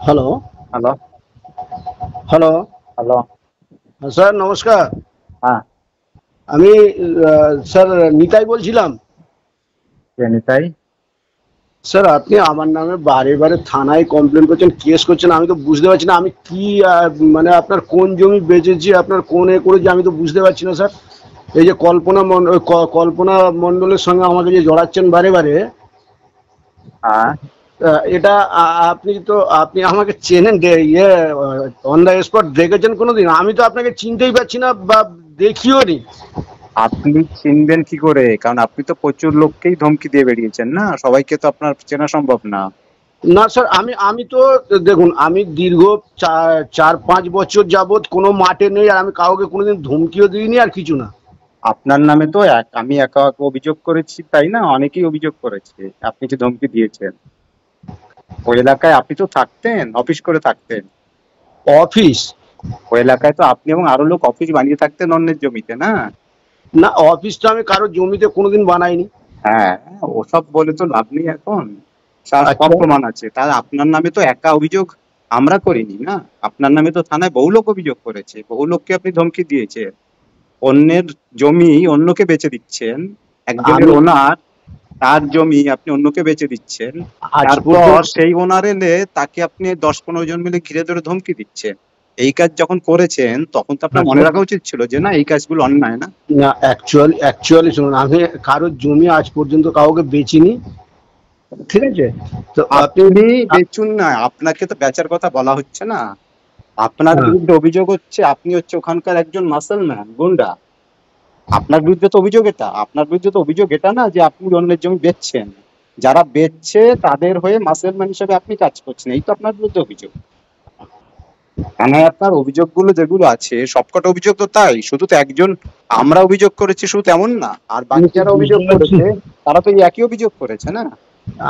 Hello, hello, hello. Hello. Sir নমস্কার। হ্যাঁ, আমি স্যার নিতাই বলছিলাম। কে নিতাই? স্যার আপনি আমার নামে বারে বারে থানায় কমপ্লেন করছেন, কেস করছেন। আমি তো বুঝতে পারছি না আমি কি মানে আপনার কোন জমি বেচেছি, আপনার কোন করেছি আমি তো বুঝতে পারছি না স্যার। এই যে কল্পনা মণ্ডলের সঙ্গে আমাকে যে জড়াচ্ছেন বারে বারে, হ্যাঁ, এটা আপনি আমাকে চেনেন, অন দ্য স্পট দেখেছেন কোনোদিন? আমি তো আপনাকে চিনতেই পারছি না বা দেখিও নি। আপনি চিনবেন কি করে? কারণ আপনি তো প্রচুর লোককেই ধমকি দিয়ে বেরিয়েছেন না? সবাইকে তো আপনার চেনা সম্ভব না। না স্যার, আমি আমি তো দেখুন, আমি দীর্ঘ 4-5 বছর যাবৎ কোনো মাঠে নেই, আর আমি কাউকে কোনোদিন ধমকিও দিইনি আর কিছু না। আপনার নামে তো আমি একা একা অভিযোগ করেছি তাই না? অনেকেই অভিযোগ করেছে। আপনি যে ধমকি দিয়েছেন। ওই এলাকায় আপনি তো থাকতেন, অফিস করে থাকতেন। অফিস? ওই এলাকায় তো আপনি এবং আরো লোক অফিস বানিয়ে থাকতেন অন্যের জমিতে না? না, অফিস তো আমি কারোর জমিতে কোনোদিন বানাইনি। হ্যাঁ, ওসব বলে তো লাভ নেই এখন। তার সব আচ্ছা। প্রমাণ আছে। তার আপনার নামে তো একা অভিযোগ আমরা করিনি না। আপনার নামে তো থানায় বহু লোক অভিযোগ করেছে। বহু লোককে আপনি ধমকি দিয়েছেন। অন্যের জমি অন্যকে বেচে দিচ্ছেন। একজনের আমি ওনার, তার জমি আপনি অন্যকে বেচে দিচ্ছেন। আজ তারপর পর্যন্ত সেই ওনার এলে তাকে আপনি ১০-১৫ জন মিলে ঘিরে ধরে ধমকি দিচ্ছেন। এই কাজ যখন করেছেন তখন তো আপনার মনে রাখা উচিত ছিল যে না এই কাজগুলো অন্যায় না? না, অ্যাকচুয়ালি শুনুন, আমি কারোর জমি আজ পর্যন্ত কাউকে বেচিনি। ঠিক আছে? তো আপনি আপনি বেচুন না, আপনাকে তো বেচার কথা বলা হচ্ছে না। আপনার হ্যাঁ, বিরুদ্ধে অভিযোগ হচ্ছে আপনি হচ্ছে ওখানকার একজন মাসেল ম্যান, গুন্ডা। আপনার বিরুদ্ধে তো অভিযোগ এটা। আপনার বিরুদ্ধে তো অভিযোগ এটা না যে আপনি অন্যের জমি বেচছেন। যারা বেচছে তাদের হয়ে মাসেল ম্যান হিসেবে আপনি কাজ করছেন। এই তো আপনার বিরুদ্ধে অভিযোগ। থানায় আপনার অভিযোগগুলো যেগুলো আছে সবকটা অভিযোগ তো তাই। শুধু তো একজন আমরা অভিযোগ করেছি শুধু তেমন না। আর আমি বাকি তো যারা অভিযোগ বুঝতে পারছি, করেছে তারা তো এই একই অভিযোগ করেছে না?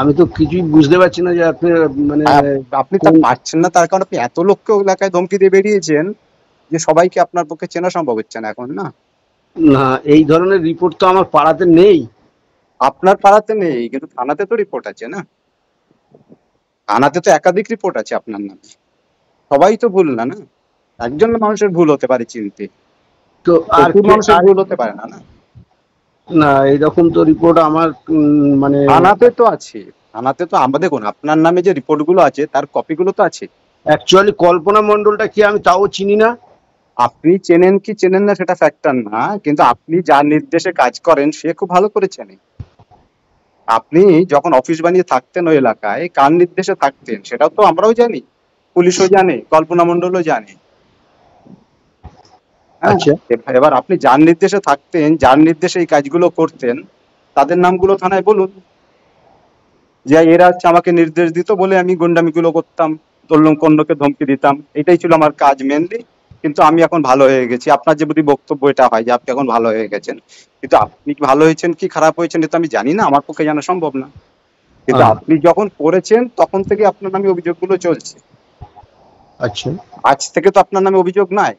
আমি তো কিছুই বুঝতে পারছি না যে আপনি মানে আর আপনি তা কোন। পারছেন না তার কারণ আপনি এত লোককে ওই এলাকায় ধমকি দিয়ে বেরিয়েছেন যে সবাইকে আপনার পক্ষে চেনা সম্ভব হচ্ছে না এখন না? না, এই ধরনের রিপোর্ট তো আমার পাড়াতে নেই। আপনার পাড়াতে নেই কিন্তু থানাতে তো রিপোর্ট আছে না? থানাতে তো একাধিক রিপোর্ট আছে আপনার নামে। সবাই তো ভুল না, না? একজন মানুষের ভুল হতে পারে চিনতে। তো আর প্রচুর কে মানুষের আর ভুল হতে পারে না, না? না, এরকম তো রিপোর্ট আমার মানে থানাতে তো আছে। থানাতে তো আমরা দেখুন আপনার নামে যে রিপোর্ট গুলো আছে তার কপি গুলো তো আছে। অ্যাকচুয়ালি কল্পনা মণ্ডলটা কি আমি তাও চিনি না। আপনি চেনেন কি চেনেন না সেটা ফ্যাক্টর না, কিন্তু আপনি যার নির্দেশে কাজ করেন সে খুব ভালো করে চেনে। আপনি যখন অফিস বানিয়ে থাকতেন ওই এলাকায় কার নির্দেশে থাকতেন সেটাও তো আমরাও জানি, পুলিশও জানে, কল্পনা মণ্ডলও জানে। হ্যাঁ, আচ্ছা। এবার আপনি যার নির্দেশে থাকতেন, যার নির্দেশে এই কাজগুলো করতেন, তাদের নামগুলো থানায় বলুন। যে এরা হচ্ছে আমাকে নির্দেশ দিত বলে আমি গুন্ডামিগুলো করতাম, অন্যকে ধমকি দিতাম। এটাই ছিল আমার কাজ মেনলি। কিন্তু আমি এখন ভালো হয়ে গেছি। আপনার যে যদি বক্তব্য এটা হয় যে আপনি এখন ভালো হয়ে গেছেন, কিন্তু আপনি কি ভালো হয়েছেন কি খারাপ হয়েছেন এটা আমি জানি না, আমার পক্ষে জানা সম্ভব না। কিন্তু হ্যাঁ। আপনি যখন করেছেন তখন থেকে আপনার নামে অভিযোগগুলো চলছে। আচ্ছা। আজ থেকে তো আপনার নামে অভিযোগ নাই।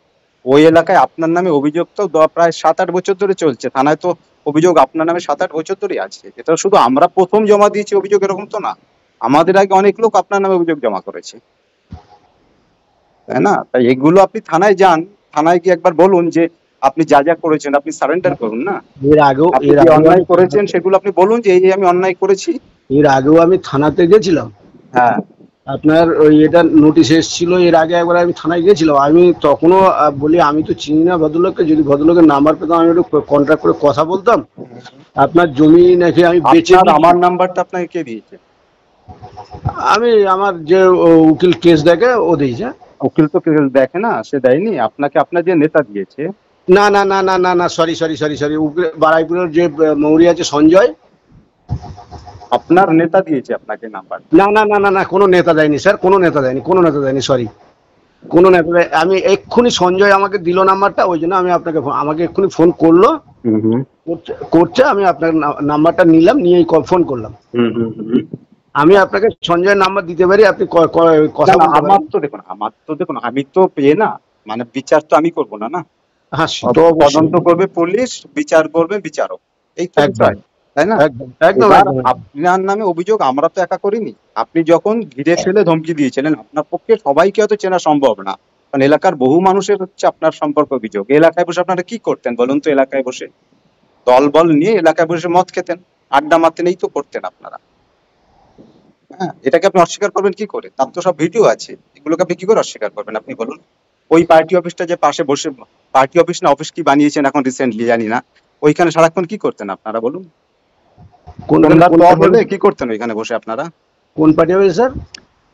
ওই এলাকায় আপনার নামে অভিযোগ তো প্রায় 7-8 বছর ধরে চলছে। থানায় তো অভিযোগ আপনার নামে 7-8 বছর ধরেই আছে। এটা শুধু আমরা প্রথম জমা দিয়েছি অভিযোগ এরকম তো না। আমাদের আগে অনেক লোক আপনার নামে অভিযোগ জমা করেছে, তাই না? তাই এগুলো আপনি থানায় যান, থানায় গিয়ে একবার বলুন যে আপনি যা যা করেছেন আপনি সারেন্ডার করুন না। এর আগেও আপনি এর যে আগেও আমি অন্যায় করেছেন থানাতে সেগুলো আপনি বলুন যে এই আমি অন্যায় করেছি। এর আগেও আমি থানাতে গেছিলাম। হ্যাঁ, আপনার ওই এটা নোটিশ এসেছিল, এর আগে একবার আমি থানায় গেছিলাম। আমি তখনও বলি আমি তো চিনি না ভদ্রলোককে, যদি ভদ্রলোকের নাম্বার পেতাম আমি একটু কন্ট্যাক্ট করে কথা বলতাম। আপনার জমি নাকি আমি বেচে আপনার দিয়েছি। আমার নাম্বারটা আপনাকে কে দিয়েছে? আমি আমার যে উকিল কেস দেখে ও দিয়েছে। উকিল তো কেউ দেখে না, সে দেয়নি আপনাকে, আপনার যে নেতা দিয়েছে। না না না না না না, সরি সরি সরি সরি, উকিল বারাইপুরের যে মৌরি আছে সঞ্জয়। আপনার নেতা দিয়েছে আপনাকে নাম্বারটা। না না না না না, কোনো নেতা দেয়নি স্যার, কোনো নেতা দেয়নি, কোনো নেতা দেয়নি, সরি। কোনো নেতা আমি এক্ষুনি সঞ্জয় আমাকে দিল নাম্বারটা, ওই জন্য আমি আপনাকে আমাকে এক্ষুনি ফোন করলো। হুম হুম করছে করছে, আমি আপনার নাম্বারটা নিলাম, নিয়েই ফোন করলাম। হুম হুম হুম। আমি আপনাকে সঞ্জয়ের নাম্বার দিতে পারি, আপনি না কথা না, বলতে আমার পারেন। তো দেখুন, আমি তো পেয়ে না, মানে বিচার তো আমি করবো না, না? হ্যাঁ, সে তো অবশ্যই। তদন্ত করবে পুলিশ, বিচার করবে বিচারক। এই তো একদম। বিষয়। তাই না? একদম একদম এবার একদম। আপনার নামে অভিযোগ আমরা তো একা করিনি। আপনি যখন ঘিরে ফেলে ধমকি দিয়েছিলেন, আপনার পক্ষে সবাইকে হয়তো চেনা সম্ভব না, কারণ এলাকার বহু মানুষের হচ্ছে আপনার সম্পর্কে অভিযোগ। এলাকায় বসে আপনারা কি করতেন বলুন তো? এলাকায় বসে দল বল নিয়ে এলাকায় বসে মদ খেতেন, আড্ডা মারতেন, এই তো করতেন আপনারা। হ্যাঁ, এটাকে আপনি অস্বীকার করবেন কি করে? তার তো সব ভিডিও আছে, এগুলোকে আপনি কি করে অস্বীকার করবেন আপনি বলুন? ওই পার্টি অফিসটা যে পাশে বসে, পার্টি অফিস না অফিস কি বানিয়েছেন এখন রিসেন্টলি জানি না, ওইখানে সারাক্ষণ কি করতেন আপনারা বলুন? কোনখানে সন্ধ্যার কোন পর পার্টি হলে অফিস? কি করতেন ওইখানে বসে আপনারা? কোন পার্টি অফিস স্যার?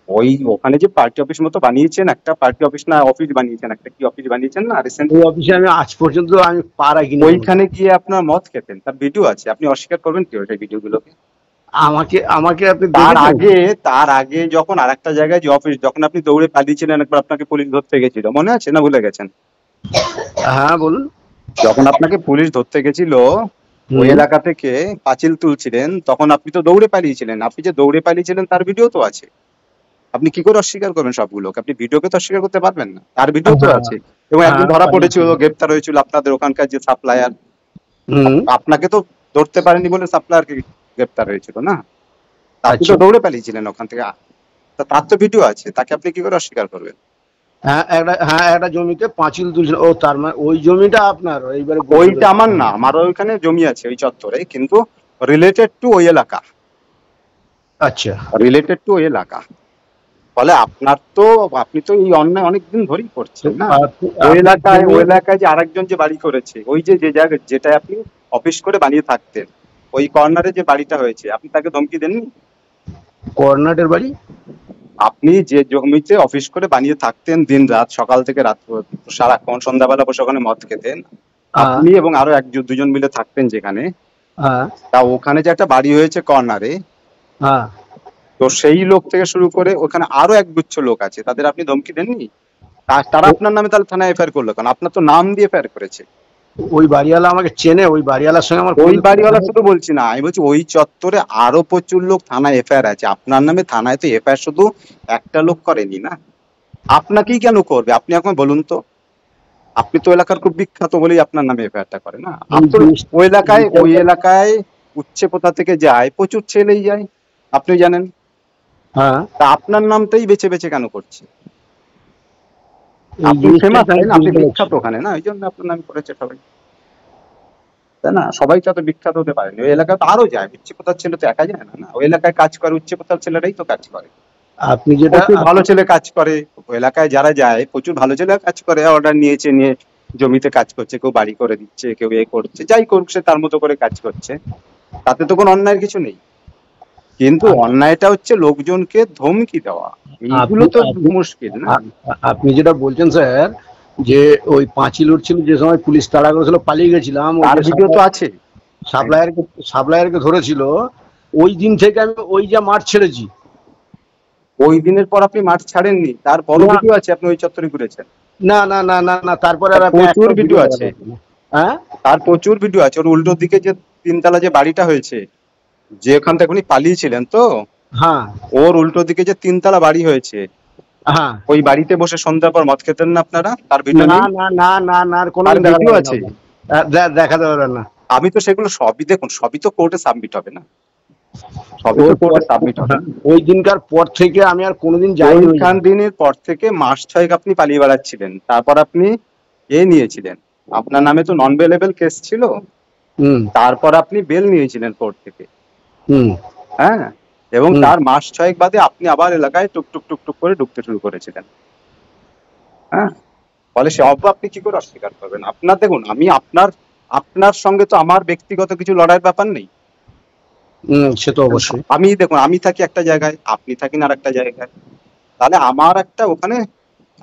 ওই ওখানে যে পার্টি অফিস মতো বানিয়েছেন, একটা পার্টি অফিস না অফিস বানিয়েছেন, একটা কি অফিস বানিয়েছেন না ওই রিসেন্টলি, অফিসে আমি আজ পর্যন্ত আমি পা রাখিনি কোনোদিন। ওইখানে গিয়ে আপনার মদ খেতেন, তার ভিডিও আছে, আপনি অস্বীকার করবেন কি ওই ভিডিওগুলোকে? আমাকে আমাকে আপনি তার দেখেছেন? আগে, তার আগে যখন আরেকটা জায়গায় যে অফিস, যখন আপনি দৌড়ে পালিয়েছিলেন একবার, আপনাকে পুলিশ ধরতে গেছিল, মনে আছে না ভুলে গেছেন? হ্যাঁ বলুন। যখন আপনাকে পুলিশ ধরতে গেছিল, ওই হুম। এলাকা থেকে পাঁচিল তুলছিলেন, তখন আপনি তো দৌড়ে পালিয়েছিলেন। আপনি যে দৌড়ে পালিয়েছিলেন তার ভিডিও তো আছে। আপনি কি করে অস্বীকার করবেন সবগুলোকে? আপনি ভিডিওকে তো অস্বীকার করতে পারবেন না, তার ভিডিও তো হ্যাঁ আছে। এবং একদিন হ্যাঁ ধরা পড়েছিল, পালিয়েছিল। গ্রেপ্তার হয়েছিল আপনাদের ওখানকার যে সাপ্লায়ার। হুম। আপনাকে তো ধরতে পারেনি বলে সাপ্লায়ারকে গ্রেপ্তার হয়েছিল না? তা আপনি তো আচ্ছা। দৌড়ে পালিয়েছিলেন ওখান থেকে। তা তার তো ভিডিও আছে, তাকে আপনি কি করে অস্বীকার করবেন? হ্যাঁ একটা জমিতে পাঁচিল তুলছিল, ও তার মানে ওই জমিটা আপনার এইবারে বুঝতে ওইটা পেরেছি। আমার না, আমারও ওইখানে জমি আছে ওই চত্বরে, কিন্তু রিলেটেড টু ওই এলাকা, আচ্ছা। রিলেটেড টু ওই এলাকা। ফলে আপনার তো, আপনি তো এই অন্যায় অনেকদিন ধরেই তো করছেন না? আপনি ওই আপনার এলাকায়, জমি ওই এলাকায় যে আরেকজন যে বাড়ি করেছে, ওই যে যে জায়গায় যেটা আপনি অফিস করে বানিয়ে থাকতেন, ওই কর্নারে যে বাড়িটা হয়েছে, আপনি তাকে ধমকি দেননি? কর্ণাটের বাড়ি? আপনি যে জমিতে অফিস করে বানিয়ে থাকতেন দিন রাত, সকাল থেকে রাত, সারাক্ষণ সন্ধ্যাবেলা বসে ওখানে মদ খেতেন, হ্যাঁ আপনি এবং আরো দুজন মিলে থাকতেন যেখানে, হ্যাঁ তা ওখানে যে একটা বাড়ি হয়েছে কর্নারে, হ্যাঁ। তো সেই লোক থেকে শুরু করে ওখানে আরো একগুচ্ছ লোক আছে, তাদের আপনি ধমকি দেননি? তারা ও- আপনার নামে তাহলে থানায় এফআইআর করলো কেন? আপনার তো নাম দিয়ে এফআইআর করেছে। ওই বাড়িওয়ালা আমাকে চেনে, ওই বাড়িওয়ালার সঙ্গে আমার ওই কোনোদিন দেখা বাড়িওয়ালা হয়নি। শুধু বলছি না, আমি বলছি ওই চত্বরে আরো প্রচুর লোক থানায় এফআইআর আছে আপনার নামে। থানায় তো এফআইআর শুধু একটা লোক করেনি না, আপনাকেই কেন করবে আপনি এখন বলুন তো? আপনি তো এলাকার খুব বিখ্যাত বলেই আপনার নামে এফআইআরটা করে না? এই আপনার জিনিসটা ওই এলাকায়, এইটা ওই এলাকায় উচ্চে কোথা থেকে যায়, প্রচুর ছেলেই যায়, আপনি জানেন। হ্যাঁ। তা আপনার নামটাই বেছে বেছে কেন করছে? এই আপনি জিনিসটাই ফেমাস, তো আমি তাই না? আপনি বুঝতে পারছি বিখ্যাত না। ওখানে না, ওই জন্য আপনার নাম করেছে সবাই, তাই না? সবাই তো এত বিখ্যাত হতে পারেনি, ওই এলাকায় তো আরো যায়, উচ্চ কোথার ছেলে তো একা যায় না, না ওই এলাকায় কাজ করে উচ্চ কোথার ছেলেরাই তো কাজ করে, আপনি যেটা প্রচুর ভালো ছেলে কাজ করে। ওই এলাকায় যারা যায় প্রচুর ভালো ছেলে কাজ করে, অর্ডার নিয়েছে, নিয়ে জমিতে কাজ করছে, কেউ বাড়ি করে দিচ্ছে, কেউ এ করছে, যাই করুক সে তার মতো করে কাজ করছে, তাতে তো কোনো অন্যায়ের কিছু নেই। কিন্তু অন্যায়টা হচ্ছে লোকজনকে ধমকি দেওয়া, এইগুলো আপনি তো আপনি মুশকিল না? আপনি যেটা বলছেন স্যার, যে ওই পাঁচিল উঠছিল যে সময় পুলিশ তাড়া করেছিল, পালিয়ে গেছিলাম, ওই তার যে ভিডিও তো আছে। সাপ্লায়ারকে ধরেছিল, ওই দিন থেকে আমি ওই যে মাঠ ছেড়েছি। ওই দিনের পর আপনি মাঠ ছাড়েননি, তার বড় না ভিডিও আছে, আপনি ওই চত্বরে ঘুরেছেন, না না না না না, তারপরে আর তার আপনি প্রচুর একটা ভিডিও ভিডিও আছে, দেখাবেন না। হ্যাঁ তার প্রচুর ভিডিও আছে। ওর উল্টো দিকে যে তিনতলা যে বাড়িটা হয়েছে, যে ওখান থেকে উনি পালিয়েছিলেন তো, হ্যাঁ ওর উল্টো দিকে যে তিনতলা বাড়ি হয়েছে, হ্যাঁ। ওই বাড়িতে বসে সন্ধ্যার পর মদ খেতেন না আপনারা? তার ভিডিও না নেই? না না না না, আর তার কোনোদিন দেখাতে ভিডিও পারবেন না আছে। ওটা। দেখাতে পারবেন না। আমি তো সেগুলো সবই, দেখুন সবই তো কোর্টে সাবমিট হবে না, সবই তো ওর পর কোর্টে সাবমিট হবে হ্যাঁ, না। ওই দিনকার পর থেকে আমি আর কোনোদিন যাইনি ওই ওইখান জায়গায়। দিনের পর থেকে মাস ছয়েক আপনি পালিয়ে বেড়াচ্ছিলেন, তারপর আপনি নিয়েছিলেন, আপনার নামে তো নন বেলেবল কেস ছিল, হুম তারপর আপনি বেল নিয়েছিলেন কোর্ট থেকে। হুম হ্যাঁ, এবং হুম। তার মাস ছয়েক বাদে আপনি আবার এলাকায় টুক টুক টুক টুক করে ঢুকতে শুরু করেছিলেন। হ্যাঁ, ফলে সে আপনি কি করে অস্বীকার করবেন? আপনার দেখুন, আমি আপনার, আপনার সঙ্গে তো আমার ব্যক্তিগত কিছু লড়াইয়ের ব্যাপার নেই। সে তো অবশ্যই। আমি দেখুন, আমি থাকি একটা জায়গায়, আপনি থাকেন আর একটা জায়গায়, তাহলে আমার একটা ওখানে,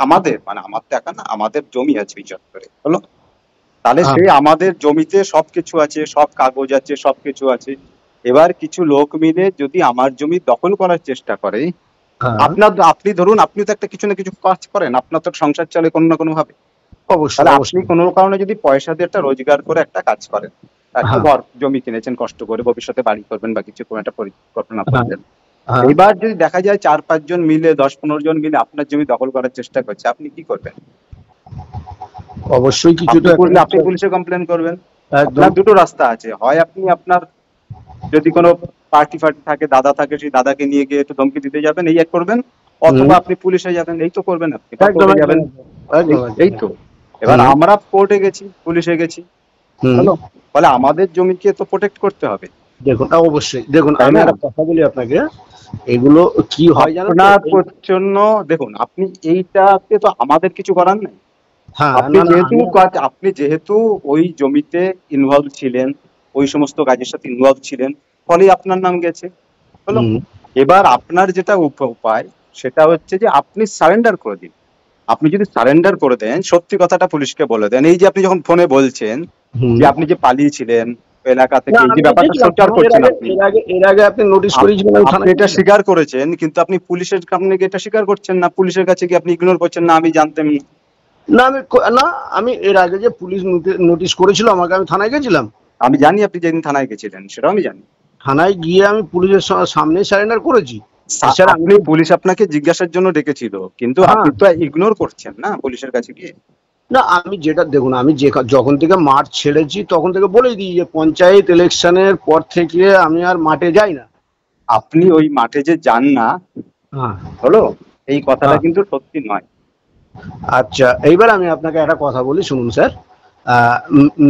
আমাদের মানে আমার তো একা না, আমাদের জমি আছে ওই চত্বরে, হলো? তাহলে হ্যাঁ সে আমাদের জমিতে সবকিছু আছে, সব কাগজ আছে, সবকিছু আছে। এবার কিছু লোক মিলে যদি আমার জমি দখল করার চেষ্টা করে, হ্যাঁ। আপনি ধরুন, আপনি তো একটা কিছু না কিছু কাজ করেন, আপনার তো সংসার চলে কোনো না কোনো ভাবে। অবশ্যই তাহলে আপনি অবশ্যই। কোনো কারণে যদি পয়সা দিয়ে একটা রোজগার করে একটা কাজ করেন, একটা হ্যাঁ ঘর জমি কিনেছেন কষ্ট করে, ভবিষ্যতে বাড়ি করবেন বা কিছু কোনো একটা পরিকল্পনা হ্যাঁ করছেন, হ্যাঁ। এবার যদি দেখা যায় 4-5 জন মিলে, 10-15 জন মিলে আপনার জমি দখল করার চেষ্টা করছে, আপনি কি করবেন? অবশ্যই কিছু তো আপনি একটা করলে আপনি নিশ্চয়- পুলিশে কমপ্লেন করবেন। একদম। আপনার দুটো রাস্তা আছে, হয় আপনি আপনার যদি কোনো পার্টি ফার্টি থাকে, দাদা থাকে, সেই দাদাকে নিয়ে গিয়ে একটু ধমকি দিতে যাবেন, এই এক করবেন, হুম, অথবা আপনি পুলিশে যাবেন, এই তো করবেন, আপনি বা একদম কোর্টে একদম যাবেন, একদম এই একদম। তো। এবার হুম আমরা কোর্টে গেছি, পুলিশে গেছি, হুম। হলো, ফলে আমাদের জমিকে তো প্রোটেক্ট করতে হবে, দেখুন অবশ্যই দেখুন, তাই আমি না? একটা কথা বলি আপনাকে, এগুলো কি হয় জানেন তো আপনার জন্য দেখুন, আপনি এইটাতে তো আমাদের কিছু করার নাই। হ্যাঁ, আপনি না না যেহেতু আমি আপনি যেহেতু ওই জমিতে ইনভলভ ছিলেন, ওই সমস্ত কাজের সাথে ইনভলভ ছিলেন, ফলেই আপনার নাম গেছে, হলো। হুম এবার আপনার যেটা উপায়, সেটা হচ্ছে যে আপনি সারেন্ডার করে দিন। আপনি যদি সারেন্ডার করে দেন, সত্যি কথাটা পুলিশকে বলে দেন, এই যে আপনি যখন ফোনে বলছেন হুম। যে আপনি যে পালিয়েছিলেন এলাকা না থেকে, এই আমি যে ব্যাপারটা গেছিলাম স্বীকার থানায়, করছেন আপনি, এর আগে আপনি নোটিশ করেছিলেন, আমি আপনি থানায় এটা গেছিলাম। স্বীকার করেছেন, কিন্তু আপনি পুলিশের সামনে গিয়ে এটা স্বীকার করছেন না, পুলিশের কাছে গিয়ে আপনি ইগনোর করছেন না, আমি জানতাম না। না আমি না, আমি এর আগে যে পুলিশ নোটিশ করেছিল আমাকে, আমি থানায় গেছিলাম। আমি জানি আপনি যেদিন থানায় গেছিলেন, সেটাও আমি জানি। থানায় গিয়ে আমি পুলিশের সামনে স্যারেন্ডার করেছি। স্যার আমি আপনি তো পুলিশ আপনাকে জিজ্ঞাসার জন্য ডেকেছিল, কিন্তু হ্যাঁ, আপনি তো ইগনোর করছেন না পুলিশের কাছে গিয়ে। না আমি যেটা দেখুন, আমি যে যখন থেকে মাঠ ছেড়েছি তখন থেকে বলেই দিই যে পঞ্চায়েত ইলেকশনের পর থেকে আমি আর মাঠে যাই না। আপনি ওই মাঠে যে যান না, হ্যাঁ হলো, এই কথাটা হ্যাঁ। কিন্তু সত্যি নয়। আচ্ছা, এইবার আমি আপনাকে একটা কথা বলি, শুনুন স্যার।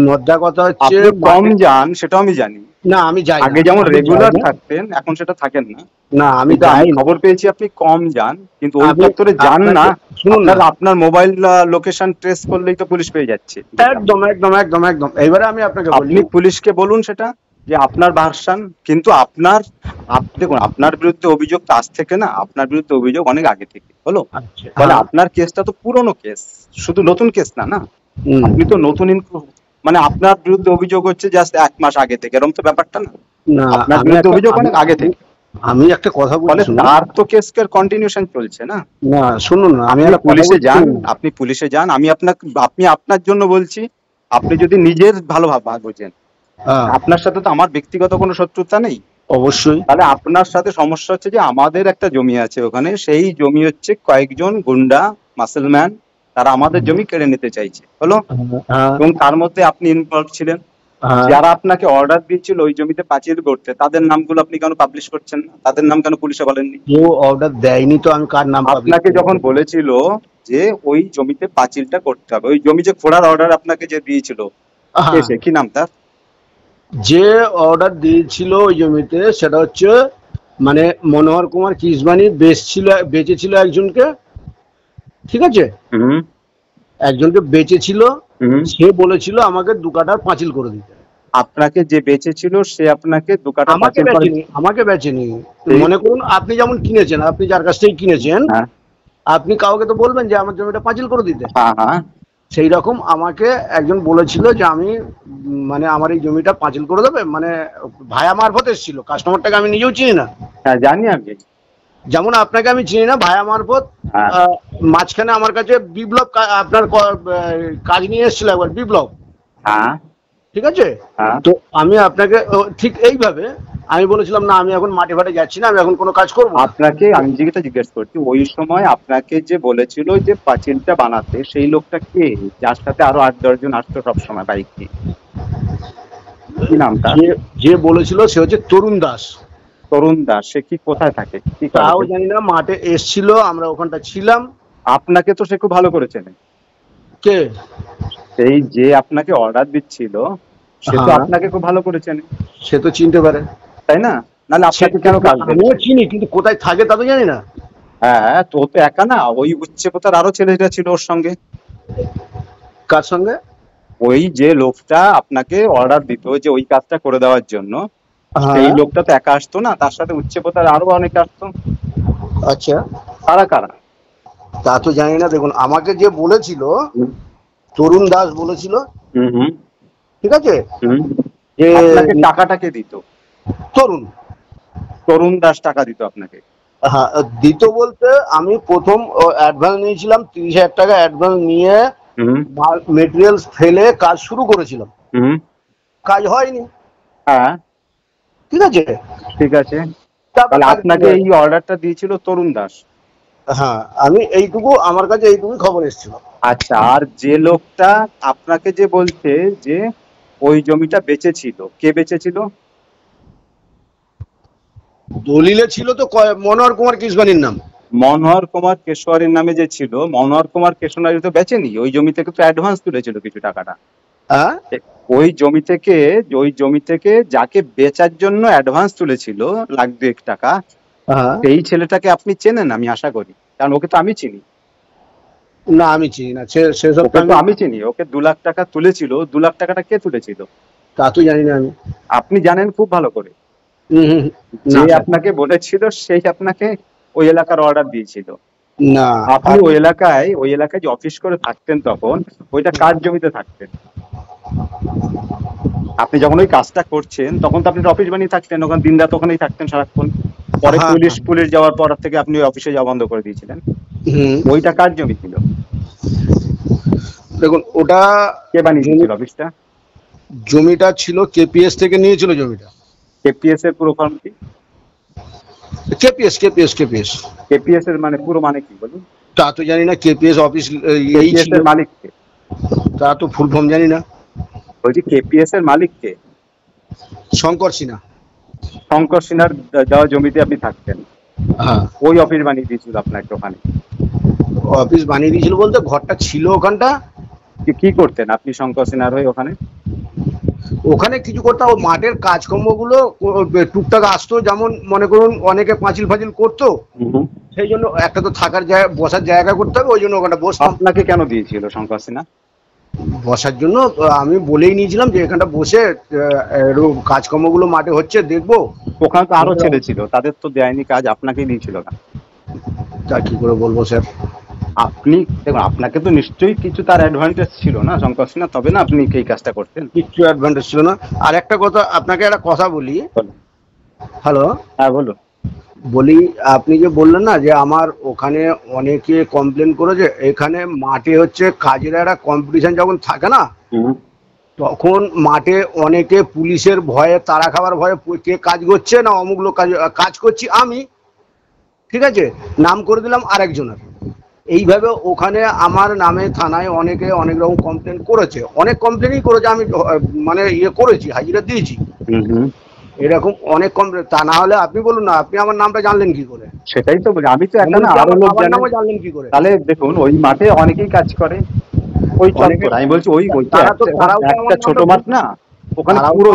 মোদ্দা কথা হচ্ছে আপনি কম মাঠে, যান সেটাও আমি জানি, না আমি যাই না, আগে যেমন আমি যাই রেগুলার না। থাকতেন, এখন সেটা থাকেন না। না আমি কিন্তু আমি যাই না। খবর পেয়েছি আপনি কম যান, কিন্তু ওই আমি চত্বরে যান না। আপনাকে শুনুন আপনার না, আপনার মোবাইল লোকেশন ট্রেস করলেই তো পুলিশ পেয়ে যাচ্ছে, দেখলাম। একদম একদম একদম একদম। এবারে আমি আপনাকে বলি, আপনি পুলিশকে বলুন সেটা, যে আপনার ভার্সান, কিন্তু দেখুন, আপনার বিরুদ্ধে অভিযোগ তো আজ থেকে না, আপনার বিরুদ্ধে অভিযোগ অনেক আগে থেকে, হলো। আচ্ছা ফলে হ্যাঁ। আপনার কেসটা তো পুরনো কেস, শুধু নতুন কেস না, না। হুম। আপনি তো নতুন মানে আপনার বিরুদ্ধে অভিযোগ হচ্ছে জাস্ট 1 মাস আগে থেকে, এরকম তো ব্যাপারটা না। না আপনার আমি বিরুদ্ধে একটা অভিযোগ আমি অনেক আগে আমি থেকে, আমি একটা কথা বলি ফলে শুনুন। তার তো কেসের কন্টিনিউশন চলছে না। না শুনুন না, আমি আপনি একটা কথা পুলিশে বলি যান, শুনুন। আপনি পুলিশে যান, আপনি আপনার জন্য বলছি, আপনি যদি নিজের ভালো বোঝেন, হ্যাঁ আপনার সাথে তো আমার ব্যক্তিগত কোনো শত্রুতা নেই। অবশ্যই। তাহলে আপনার সাথে সমস্যা হচ্ছে যে আমাদের একটা জমি আছে ওখানে, সেই জমি হচ্ছে কয়েকজন গুন্ডা মাসেলম্যান, তারা আমাদের জমি কেড়ে নিতে চাইছে, হলো। হ্যাঁ এবং তার মধ্যে আপনি ইনভলভ ছিলেন। হ্যাঁ। যারা আপনাকে অর্ডার দিয়েছিল ওই জমিতে পাঁচিল করতে, তাদের নামগুলো আপনি কেন পাবলিশ করছেন না? তাদের নাম কেন পুলিশে বলেননি? কেউ অর্ডার দেয়নি তো আমি কার নাম পাবলিশ আপনাকে করবো? যখন বলেছিল যে ওই জমিতে পাঁচিলটা করতে হবে, ওই জমি যে খোঁড়ার অর্ডার আপনাকে যে দিয়েছিল, কে হ্যাঁ, সে, কি নাম তার? যে অর্ডার দিয়েছিল ওই জমিতে সেটা হচ্ছে মানে মনোহর কুমার কিসবানি বেচেছিল একজনকে, ঠিক আছে, হুম একজনকে বেচেছিল। হুম। সে বলেছিল আমাকে 2 কাঠার পাঁচিল করে দিতে। আপনাকে যে বেচেছিল সে আপনাকে 2 কাঠা আমাকে পাঁচিল করে? বেচেনি, আমাকে বেচেনি। ঠিক। মনে করুন আপনি যেমন কিনেছেন, আপনি যার কাছ থেকে কিনেছেন, হ্যাঁ আপনি কাউকে তো বলবেন যে আমার জমিটা পাঁচিল করে দিতে। হ্যাঁ হ্যাঁ সেই রকম আমাকে একজন বলেছিল যে আমি মানে আমার এই জমিটা পাঁচিল করে দেবে, মানে ভায়া মারফত এসেছিল, কাস্টমারটাকে আমি নিজেও চিনি না। হ্যাঁ, জানি আমি। যেমন আপনাকে আমি চিনি না, ভায়া মারফত। হ্যাঁ মাঝখানে আমার কাছে বিপ্লব আপনার কাজ নিয়ে এসেছিল একবার, বিপ্লব, হ্যাঁ ঠিক আছে। হ্যাঁ। তো আমি আপনাকে ঠিক এইভাবে আমি বলেছিলাম না আমি এখন মাঠে ফাটে যাচ্ছি না, আমি এখন কোনো কাজ করবো না। আপনাকে আমি যেটা জিজ্ঞেস করছি, ওই সময় আপনাকে যে বলেছিল যে পাঁচিলটা বানাতে, সেই লোকটা কে, যার সাথে আরো 8-10 জন আসতো সবসময় বাইক নিয়ে, কি নাম তার? যে যে বলেছিল সে হচ্ছে তরুণ দাস। তরুণ দাস, সে কি কোথায় থাকে, কি করে তাও সে? জানি না, মাঠে এসছিল, আমরা ওখানটা ছিলাম। আপনাকে তো সে খুব ভালো করেছেন। কে? সেই যে আপনাকে অর্ডার দিচ্ছিল, সে তো হ্যাঁ, আপনাকে খুব ভালো করেছেন, সে তো চিনতে পারে। তাই না? নাহলে সে আপনাকে কেন কাজ দেবে আমিও সে? চিনি, কিন্তু কোথায় থাকে তা তো জানি না। হ্যাঁ, তো ও তো একা না, ওই উচ্চপতার আরো ছেলেটা ছিল ওর সঙ্গে। কার সঙ্গে? ওই যে লোকটা আপনাকে অর্ডার দিত যে ওই কাজটা করে দেওয়ার জন্য, সেই হ্যাঁ। লোকটা তো একা আসতো না, তার সাথে উচ্চপতার আরো অনেকে আসতো। আচ্ছা, কারা কারা? তা তো জানি না। দেখুন আমাকে যে বলেছিল, হুম তরুণ দাস বলেছিল, হুম হুম ঠিক আছে, হুম। যে আপনাকে টাকাটা কে দিত? তরুণ, তরুণ দাস টাকা দিত আপনাকে? হ্যাঁ দিত বলতে, আমি প্রথম অ্যাডভান্স নিয়েছিলাম 30,000 টাকা, অ্যাডভান্স নিয়ে হুম মেটেরিয়ালস ফেলে কাজ শুরু করেছিলাম। হুম। কাজ হয়নি, হ্যাঁ, ঠিক আছে। ঠিক আছে। তারপর তাহলে কাজ বন্ধ আপনাকে হয়ে এই গেল। অর্ডারটা দিয়েছিল তরুণ দাস? হ্যাঁ, আমি এইটুকু, আমার কাছে এইটুকুই খবর এসেছিল। আচ্ছা, আর যে লোকটা আপনাকে যে বলছে যে ওই জমিটা বেচেছিল, কে বেচেছিল? দলিলে ছিল তো মনোহর কুমার কিসবানির নাম। মনোহর কুমার কেশওয়ারির নামে যে ছিল, মনোহর কুমার কেশওয়ারি তো বেচেনি, ওই জমি থেকে তো অ্যাডভান্স তুলেছিল কিছু টাকাটা। হ্যাঁ ওই জমি থেকে যাকে বেচার জন্য অ্যাডভান্স তুলেছিল লাখ দুয়েক টাকা, হ্যাঁ। সেই ছেলেটাকে আপনি চেনেন আমি আশা করি, কারণ ওকে তো আমি চিনি। না আমি চিনি না, সেসব ওকে তো আমি চিনি, ওকে 2 লাখ টাকা তুলেছিল। 2 লাখ টাকাটা কে তুলেছিল? তা তো জানি না আমি। আপনি জানেন খুব ভালো করে। হুম হুম। যে না স্যার। আপনাকে বলেছিল সেই আপনাকে ওই এলাকার অর্ডার দিয়েছিল। না। আপনি ওই এলাকায় যে অফিস করে থাকতেন তখন ওইটা কার জমিতে থাকতেন? আপনি যখন ওই কাজটা করছেন তখন তো আপনি অফিস বানিয়ে থাকতেন, ওখানে দিন রাত ওখানেই থাকতেন সারাক্ষণ। পরে হ্যাঁ পুলিশ যাওয়ার পর থেকে আপনি ওই অফিসে যাওয়া বন্ধ করে দিয়েছিলেন। হুম। ওইটা কার জমি ছিল? দেখুন ওটা কে বানিয়ে দিয়েছিল অফিসটা? জমিটা ছিল কেপিএস থেকে নিয়েছিল জমিটা। কেপিএস এর পুরো ফর্ম কি? কেপিএস। কেপিএস এর মানে পুরো মানে কি বলুন? তা তো জানি না, কেপিএস অফিস এই কেপিএস ছিল। এর মালিক কে? তা তো ফুল ফর্ম জানি না। বলছি কেপিএস এর মালিক কে? শঙ্কর সিনহা। শঙ্কর সিনহার দেওয়া জমিতে আপনি থাকতেন, হ্যাঁ। ওই অফিস বানিয়ে দিয়েছিল আপনাকে ওখানে। অফিস বানিয়ে দিয়েছিল বলতে ঘরটা ছিল ওখানটা। কি করতেন আপনি শঙ্কর সিনহার হয়ে ওখানে? ওখানে কিছু করতাম, ও মাঠের কাজকর্মগুলো টুকটাক আসতো, যেমন মনে করুন অনেকে পাঁচিল ফাঁচিল করতো, সেই জন্য একটা তো থাকার জায়গা বসার জায়গা করতে হবে, ওই জন্য ওখানে বসতাম। আপনাকে কেন দিয়েছিল শঙ্কর সিনহা? বসার জন্য। আমি বলেই নিয়েছিলাম যে এখানটা বসে কাজকর্মগুলো মাঠে হচ্ছে দেখবো। ওখানে তো আরো ছেলে ছিল, তাদের তো দেয়নি কাজ, আপনাকেই দিয়েছিল না? তা কি করে বলবো স্যার। আপনি দেখুন, আপনাকে তো নিশ্চয়ই কিছু তার অ্যাডভান্টেজ ছিল না শঙ্কর সিনহা, তবে না আপনি এই কাজটা করতেন। কিচ্ছু অ্যাডভান্টেজ ছিল না। আর একটা কথা আপনাকে, একটা কথা বলি। বলুন। হ্যালো। হ্যাঁ বলুন। বলি, আপনি যে বললেন না যে আমার ওখানে অনেকে কমপ্লেন করেছে, এখানে মাঠে হচ্ছে কাজের একটা কম্পিটিশন যখন থাকে না, তখন মাঠে অনেকে পুলিশের ভয়ে, তাড়া খাবার ভয়ে, কে কাজ করছে না অমুক লোক কাজ করছি আমি, ঠিক আছে, নাম করে দিলাম আরেকজনের। এইভাবে ওখানে আমার নামে থানায় অনেকে অনেক রকম কমপ্লেন করেছে, অনেক কমপ্লেনই করেছে, আমি মানে করেছি, হাজিরা দিয়েছি। এরকম অনেক কমপ্লেন। তা না হলে আপনি বলুন না, আপনি আমার নামটা জানলেন কি করে? সেটাই তো বলি, আমি তো এখানে এমনকি আরো আমার লোক বাবার জানেন। নামও জানলেন কি করে? তাহলে দেখুন ওই মাঠে অনেকেই কাজ করে, ওই চত্বর, আমি বলছি ওই ওই তো তারাও তো একটা আমার ছোট নামটা মাঠ না, ওখানে তারাও পুরো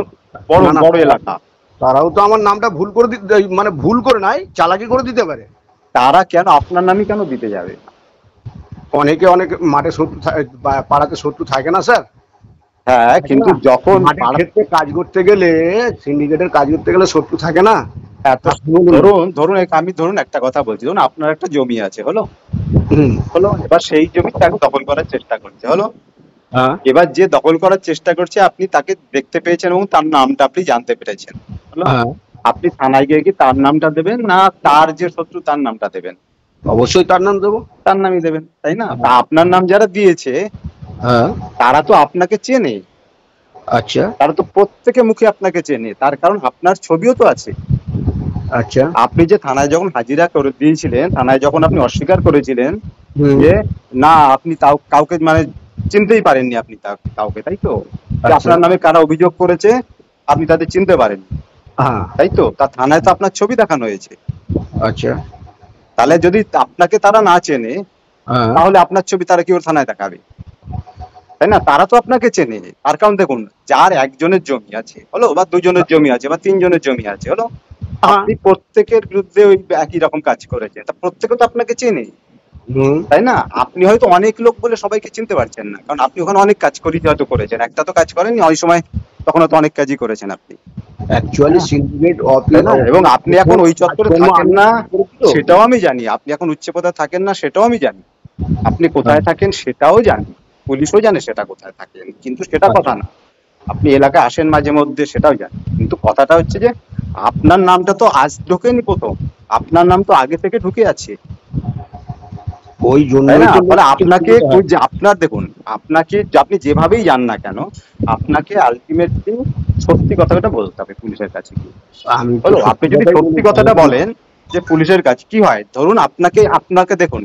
বড় না, না, বড় এলাকা। তারাও তো আমার নামটা ভুল করে দিতে, মানে ভুল করে নাই, চালাকি করে দিতে পারে। তারা কেন আপনার নামই কেন দিতে যাবে? অনেকে অনেক মাঠে শত্রু পাড়াতে শত্রু থাকে না স্যার। হ্যাঁ, কিন্তু যখন মাঠের ক্ষেত্রে কাজ করতে গেলে, সিন্ডিকেটের কাজ করতে গেলে শত্রু থাকে না। ধরুন আমি একটা কথা বলছি, ধরুন আপনার একটা জমি আছে, হলো, হুম। এবার সেই জমিটা দখল করার চেষ্টা করছে, হলো। হ্যাঁ। এবার যে দখল করার চেষ্টা করছে আপনি তাকে দেখতে পেয়েছেন এবং তার নামটা আপনি জানতে পেরেছেন, হলো। হ্যাঁ। আপনি থানায় গিয়ে কি তার নামটা দেবেন, না তার যে শত্রু তার নামটা দেবেন? অবশ্যই তার নাম দেবো। তার নামই দেবেন, তাই না? তা আপনার নাম যারা দিয়েছে হ্যাঁ। তারা তো আপনাকে চেনে, আচ্ছা তারা তো প্রত্যেকে মুখে আপনাকে চেনে, তার কারণ আপনার ছবিও তো আছে। আচ্ছা। আপনি যে থানায় যখন হাজিরা করে দিয়েছিলেন, থানায় যখন আপনি অস্বীকার করেছিলেন হুম। যে না আপনি তাও কাউকে মানে চিনতেই পারেননি আপনি কাউকে, তাই তো? যে আপনার নামে কারা অভিযোগ করেছে আপনি তাদের চিনতে পারেননি, হ্যাঁ। তাই তো? তা থানায় তো আপনার ছবি দেখানো হয়েছে। আচ্ছা। তাহলে যদি আপনাকে তারা না চেনে হ্যাঁ। তাহলে আপনার ছবি তারা কি ওর থানায় দেখাবে, তাই না? তারা তো আপনাকে চেনে। তার কারণ দেখুন, যার একজনের জমি আছে, হলো, বা দুজনের জমি আছে, বা তিনজনের জমি আছে, হলো, আপনি প্রত্যেকের বিরুদ্ধে ওই একই রকম কাজ করেছেন, তা প্রত্যেকে তো আপনাকে চেনে, তাই না? আপনি হয়তো অনেক লোক বলে সবাইকে চিনতে পারছেন না, কারণ আপনি ওখানে অনেক কাজ হয়তো করেছেন, একটা তো কাজ করেননি, অনেক সময় তখন হয়তো অনেক কাজই করেছেন আপনি, অ্যাকচুয়ালি সিন্ডিকেট অফিস। এবং আপনি এখন ওই চত্বরে থাকেন না সেটাও আমি জানি, আপনি এখন উচ্চ পদে থাকেন না সেটাও আমি জানি, আপনি কোথায় থাকেন সেটাও জানি, পুলিশও জানে সেটা কোথায় থাকেন, কিন্তু সেটা কথা না। আপনি এলাকায় আসেন মাঝে মধ্যে সেটাও জানি, কিন্তু কথাটা হচ্ছে যে আপনার নামটা তো আজ ঢোকেনি প্রথম, আপনার নাম তো আগে থেকে ঢুকে আছে, ওই জন্য আপনাকে আপনার দেখুন, আপনাকে আপনি যেভাবেই যান না কেন, আপনাকে আলটিমেটলি সত্যি কথাটা বলতে হবে পুলিশের কাছে গিয়ে, বলো। আপনি যদি সত্যি কথাটা বলেন যে পুলিশের কাছে কি হয়, ধরুন আপনাকে দেখুন,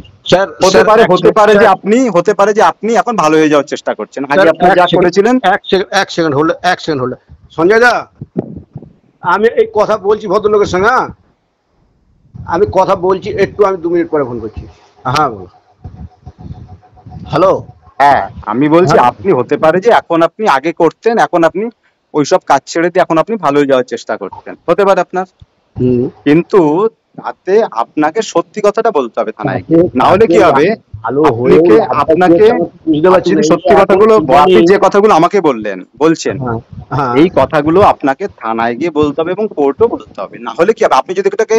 হতে পারে যে আপনি এখন ভালো হয়ে যাওয়ার চেষ্টা করছেন, আগে আপনি যা করেছিলেন। এক সেকেন্ড হলে সঞ্জয় দা, আমি এই কথা বলছি ভদ্রলোকের সঙ্গে। আমি কথা বলছি একটু, আমি 2 মিনিট পরে ফোন করছি। হ্যাঁ বলো। হ্যালো। হ্যাঁ, আমি বলছি হ্যাঁ। আপনি হতে পারে যে এখন আপনি আগে করতেন, এখন আপনি ওইসব কাজ ছেড়ে দিয়ে এখন আপনি ভালো হয়ে যাওয়ার চেষ্টা করছেন, হতে পারে আপনার। হুম। কিন্তু তাতে আপনাকে সত্যি কথাটা বলতে হবে থানায় তাতে গিয়ে, না হলে কি হবে, ভালো হয়ে আপনাকে লাভটা কি আপনাকে হচ্ছে আমি বুঝতে আপনি পারছি না। যদি এইটা সত্যি এখন কথাগুলো, আপনি ইদানিং। যে কথাগুলো আমাকে বলছেন, হ্যাঁ। হ্যাঁ। এই কথাগুলো আপনাকে থানায় গিয়ে বলতে হবে এবং কোর্টও বলতে হবে, না হলে কি হবে, আপনি যদি এটাকে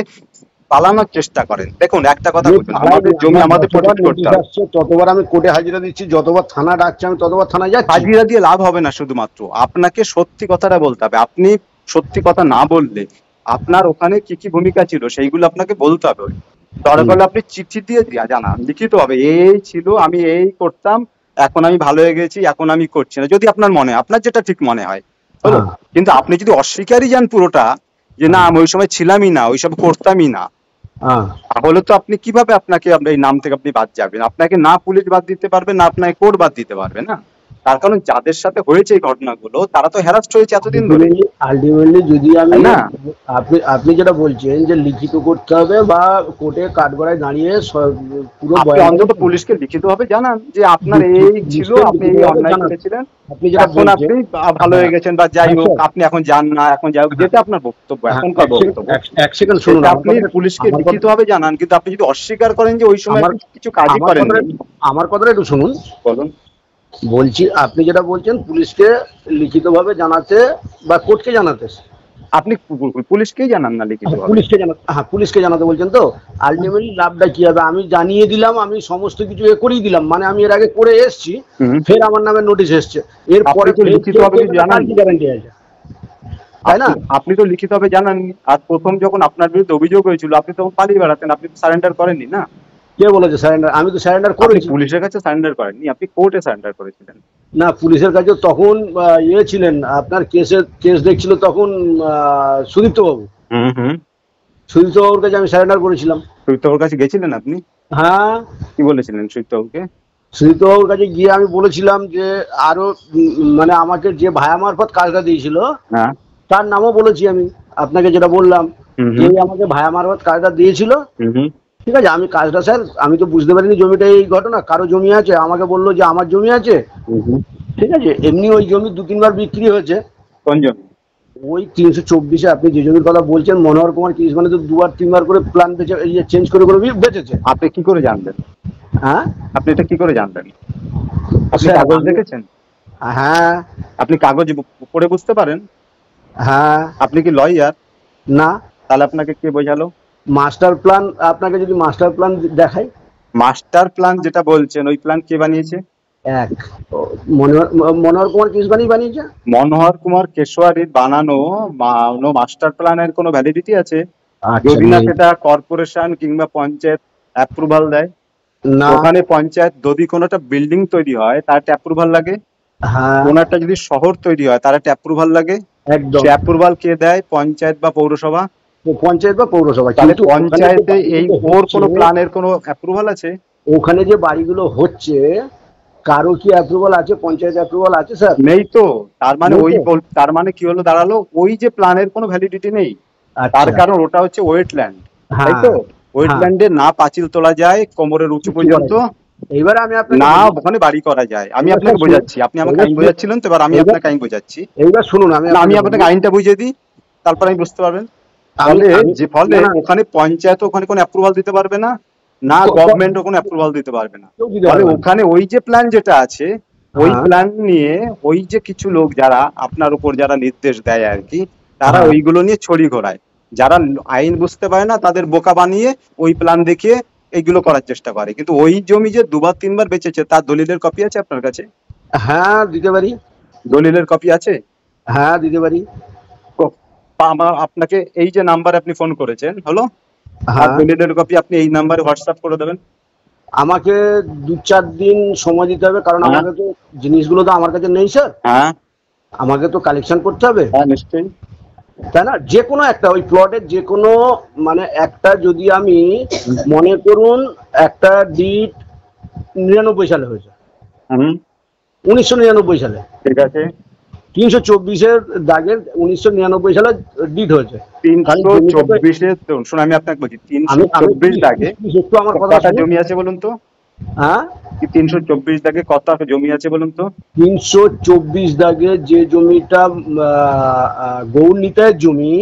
পালানোর চেষ্টা করেন, দেখুন একটা কথা আমি বলুন, পালাইনি, আমাদের জমি আমার আমাদের যতবার প্রোটেক্ট করতে নোটিশ হবে। আসছে ততবার আমি কোর্টে হাজিরা দিচ্ছি, যতবার থানা ডাকছে আমি ততবার থানায় যাচ্ছি। হাজিরা দিয়ে লাভ হবে না, শুধুমাত্র আপনাকে সত্যি কথাটা বলতে হবে। আপনি সত্যি কথা না বললে আপনার ওখানে কি কি ভূমিকা ছিল সেইগুলো আপনাকে বলতে হবে। দরকার হুম। হলে আপনি চিঠি দিয়ে জানান, লিখিত হবে, এই ছিল, আমি এই করতাম, এখন আমি ভালো হয়ে গেছি, এখন আমি করছি না, যদি আপনার মনে হয়, আপনার যেটা ঠিক মনে হয়, হলো। হ্যাঁ। কিন্তু আপনি যদি অস্বীকারই যান পুরোটা, যে না হ্যাঁ। আমি ওই সময় ছিলামই না, ওইসব করতামই না, হ্যাঁ। তাহলে তো আপনি কিভাবে, আপনাকে এই নাম থেকে আপনি বাদ যাবেন, আপনাকে না পুলিশ বাদ দিতে পারবে না, আপনাকে কোর্ট বাদ দিতে পারবে না। তার কারণ যাদের সাথে হয়েছে এই ঘটনাগুলো তারা তো হ্যারাস্ট হয়েছে এতদিন ধরে, আলটিমেটলি যদি আমি, তাই না? আপনি আপনি যেটা বলছেন যে লিখিত করতে হবে বা কোর্টে কাঠগড়ায় দাঁড়িয়ে পুরো আপনি বয়ান অন্তত পুলিশকে লিখিতভাবে জানান যে আপনার এই ছিল, পুলিশকে আপনি এই লিখিতভাবে অন্যায় জানান। করেছিলেন, আপনি যেটা এখন বলছেন। আপনি ভালো হ্যাঁ। হয়ে গেছেন, বা যাই হ্যাঁ হোক, স্যার। আপনি এখন যান না, এখন যাই হোক, হ্যাঁ। যেটা আপনার বক্তব্য, হ্যাঁ, এখনকার এক সেকেন্ড, বক্তব্য, এক সেকেন্ড শুনুন সেটা আমার আপনি কথাটা। পুলিশকে আমার কথা, লিখিতভাবে জানান। কিন্তু আপনি যদি অস্বীকার করেন যে ওই সময় আমার আপনি কিছু কাজই আমার কথাটা, করেননি, আমার কথাটা একটু শুনুন। বলুন। বলছি আপনি যেটা বলছেন পুলিশকে লিখিতভাবে জানাতে বা কোর্টকে জানাতে। আপনি পুলিশকেই জানান না লিখিতভাবে। পুলিশকে জানাতে, হ্যাঁ পুলিশকে জানাতে বলছেন তো। আলটিমেটলি লাভটা কি হবে, আমি জানিয়ে দিলাম, আমি সমস্ত কিছু করেই দিলাম, মানে আমি এর আগে করে এসেছি, হুম। ফের আমার নামে নোটিশ এসছে, আপনি এরপরে তো ফের লিখিতভাবে কেস কিছু হবে, তার কি জানাননি। গ্যারান্টি আছে, তাই না? আপনি তো লিখিতভাবে জানাননি। আর প্রথম যখন আপনার বিরুদ্ধে অভিযোগ হয়েছিল আপনি তখন পালিয়ে বেড়াতেন, আপনি তো সারেন্ডার করেননি না। কে বলেছে স্যারেন্ডার? আমি তো স্যারেন্ডার আপনি করেছি। পুলিশের কাছে সারেন্ডার করেননি, আপনি কোর্টে সারেন্ডার করেছিলেন। না, পুলিশের কাছে তখন ছিলেন আপনার, কেস দেখছিল তখন সুদীপ্ত বাবু। হুম হুম। সুদীপ্ত বাবুর কাছে আমি স্যারেন্ডার করেছিলাম। সুদীপ্তবাবুর কাছে গেছিলেন আপনি? হ্যাঁ। কি বলেছিলেন সুদীপ্তবাবুকে? সুদীপ্ত বাবুর কাছে গিয়ে আমি বলেছিলাম যে আরো মানে আমাকে যে ভায়া মারফত কাজটা দিয়েছিল হ্যাঁ। তার নামও বলেছি আমি, আপনাকে যেটা বললাম হুম যে হুম। আমাকে ভায়া মারফত কাজটা দিয়েছিল। হুম হুম। ঠিক আছে, আমি কাজটা স্যার আমি তো বুঝতে পারিনি জমিটা এই ঘটনা, কারো জমি আছে, আমাকে বললো যে আমার জমি আছে। হুম হুম। ঠিক আছে, এমনি ওই জমি 2-3 বার বিক্রি হয়েছে। কোন জমি? ওই 324-এ আপনি যে জমির কথা বলছেন মনোহর কুমার কৃষ, মানে তো 2-3 বার করে প্ল্যান বেচে, চেঞ্জ করে করে বেচেছে। আপনি কি করে জানলেন? হ্যাঁ আপনি এটা কি করে জানলেন? আপনি স্যার কাগজ আমি, দেখেছেন? হ্যাঁ। আপনি কাগজ পড়ে বুঝতে পারেন? হ্যাঁ। আপনি কি লয়ার? না। তাহলে আপনাকে কে বোঝালো? মাস্টার প্ল্যান, আপনাকে যদি মাস্টার প্ল্যান দেখাই। মাস্টার প্ল্যান যেটা বলছেন ওই প্ল্যান কে বানিয়েছে? এক, মনোহর মনোহর কুমার কৃষ বানিয়েছে। মনোহর কুমার কেশওয়ারির বানানো মাস্টার প্ল্যানের কোনো ভ্যালিডিটি আছে? আচ্ছা, যদি না নেই। সেটা কর্পোরেশন কিংবা পঞ্চায়েত অ্যাপ্রুভাল দেয়। না। ওখানে পঞ্চায়েত যদি কোনো একটা বিল্ডিং তৈরি হয় তার একটা অ্যাপ্রুভাল লাগে, হ্যাঁ। কোনো একটা যদি শহর তৈরি হয় তার একটা অ্যাপ্রুভাল লাগে। একদম। সে অ্যাপ্রুভাল কে দেয়? পঞ্চায়েত বা পৌরসভা। পঞ্চায়েত বা পৌরসভা, তাহলে কিন্তু ওখানে যে পঞ্চায়েতে এই বাড়িগুলো ওর হচ্ছে, কোনো প্ল্যানের কোনো অ্যাপ্রুভাল আছে? ওখানে যে বাড়িগুলো হচ্ছে কারো কি অ্যাপ্রুভাল আছে? পঞ্চায়েত অ্যাপ্রুভাল আছে স্যার? নেই তো। তার মানে নেই ওই তো? তার মানে কি হলো দাঁড়ালো, ওই যে প্ল্যানের কোনো ভ্যালিডিটি নেই। তার আচ্ছা। কারণ ওটা হচ্ছে ওয়েটল্যান্ড, তাই হ্যাঁ। তো? হ্যাঁ। ওয়েটল্যান্ডে না পাঁচিল তোলা যায় কোমরের উঁচু কিচ্ছু করা পর্যন্ত, যাবে না। এইবার আমি আপনাকে না বলি। ওখানে বাড়ি করা যায়। আমি এইবার আপনাকে স্যার শুনুন। বোঝাচ্ছি, আপনি আমাকে এইবার আইন শুনুন। বোঝাচ্ছিলেন তো, এবার আমি এইবার আপনাকে আইন বোঝাচ্ছি। এইবার শুনুন আমি না, আমি আপনাকে বলি। আপনাকে আইনটা বুঝিয়ে দিই, তারপর আমি বুঝতে পারবেন। আমি ফলে আমি ফলে না না, ওখানে পঞ্চায়েত ওখানে কোনো অ্যাপ্রুভাল দিতে পারবে না, না গভর্নমেন্ট কোনো অ্যাপ্রুভাল দিতে পারবে না। কেউ দিতে ফলে পারবে না। ওখানে ওই যে প্ল্যান যেটা আছে, ওই হ্যাঁ। প্ল্যান নিয়ে ওই যে কিছু লোক যারা আপনার উপর যারা নির্দেশ দেয় আর কি, তারা হ্যাঁ। ওইগুলো নিয়ে ছড়ি ঘোরায়। যারা আইন বুঝতে পারে না তাদের বোকা বানিয়ে ওই প্ল্যান দেখিয়ে এইগুলো করার চেষ্টা করে। কিন্তু ওই জমি যে 2-3 বার বেচেছে তার দলিলের কপি আছে আপনার কাছে? হ্যাঁ দিতে পারি। দলিলের কপি আছে? হ্যাঁ দিতে পারি। আপনাকে এই যে নাম্বারে আপনি ফোন করেছেন হলো, আর হ্যাঁ। দলিলের কপি আপনি এই নাম্বারে হোয়াটসঅ্যাপ করে দেবেন। আমাকে 2-4 দিন সময় দিতে হবে, কারণ হ্যাঁ। আমাকে তো জিনিসগুলো তো আমার কাছে নেই স্যার, হ্যাঁ আমাকে তো কালেকশন করতে হবে, হ্যাঁ নিশ্চয়ই। তাই না? যে কোনো একটা ওই প্লটের যে কোনো, মানে একটা যদি আমি মনে করুন একটা ডিট 99 সালে হয়েছে, হুম। 1999 সালে। ঠিক আছে। 324-এর দাগের 1999 সালে ডিট হয়েছে। তাহলে জমিটা তো 324-এ শুনুন, আমি আপনাকে বলছি আমি 324 দাগে একটু আমার কথা কতটা শুনুন। জমি আছে বলুন তো? হ্যাঁ, কি 324 দাগে কত জমি আছে বলুন তো? 324 দাগে যে জমিটা গৌরনিতাইয়ের জমি,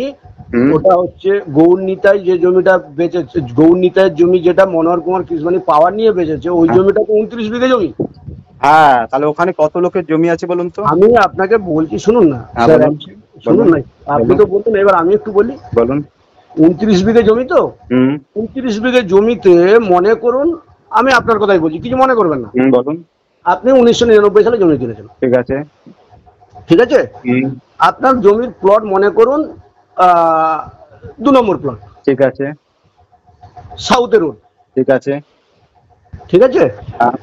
হুম। ওটা হচ্ছে গৌরনিতাই যে জমিটা বেচেছে, গৌরনিতাইয়ের জমি যেটা মনোহর কুমার কিশমানি পাওয়ার নিয়ে বেচেছে, ওই হ্যাঁ। জমিটা তো 29 বিঘে জমি। হ্যাঁ, তাহলে ওখানে কত লোকের জমি আছে বলুন তো? আমি আপনাকে বলছি, শুনুন না হ্যাঁ, স্যার, বলুন শুনুন বলুন না, আপনি বলুন তো বলতেন, এবার আমি একটু বলি। বলুন। 29 বিঘে জমি তো, হুম 29 বিঘে জমিতে মনে করুন, আমি আপনার কথাই বলছি, কিছু মনে করবেন না, হুম বলুন। আপনি 1999 সালে জমি কিনেছেন, ঠিক আছে। ঠিক আছে? হুম। আপনার জমির প্লট মনে করুন 2 নম্বর প্লট, ঠিক আছে। সাউথে রোড, ঠিক আছে। ঠিক আছে? হ্যাঁ।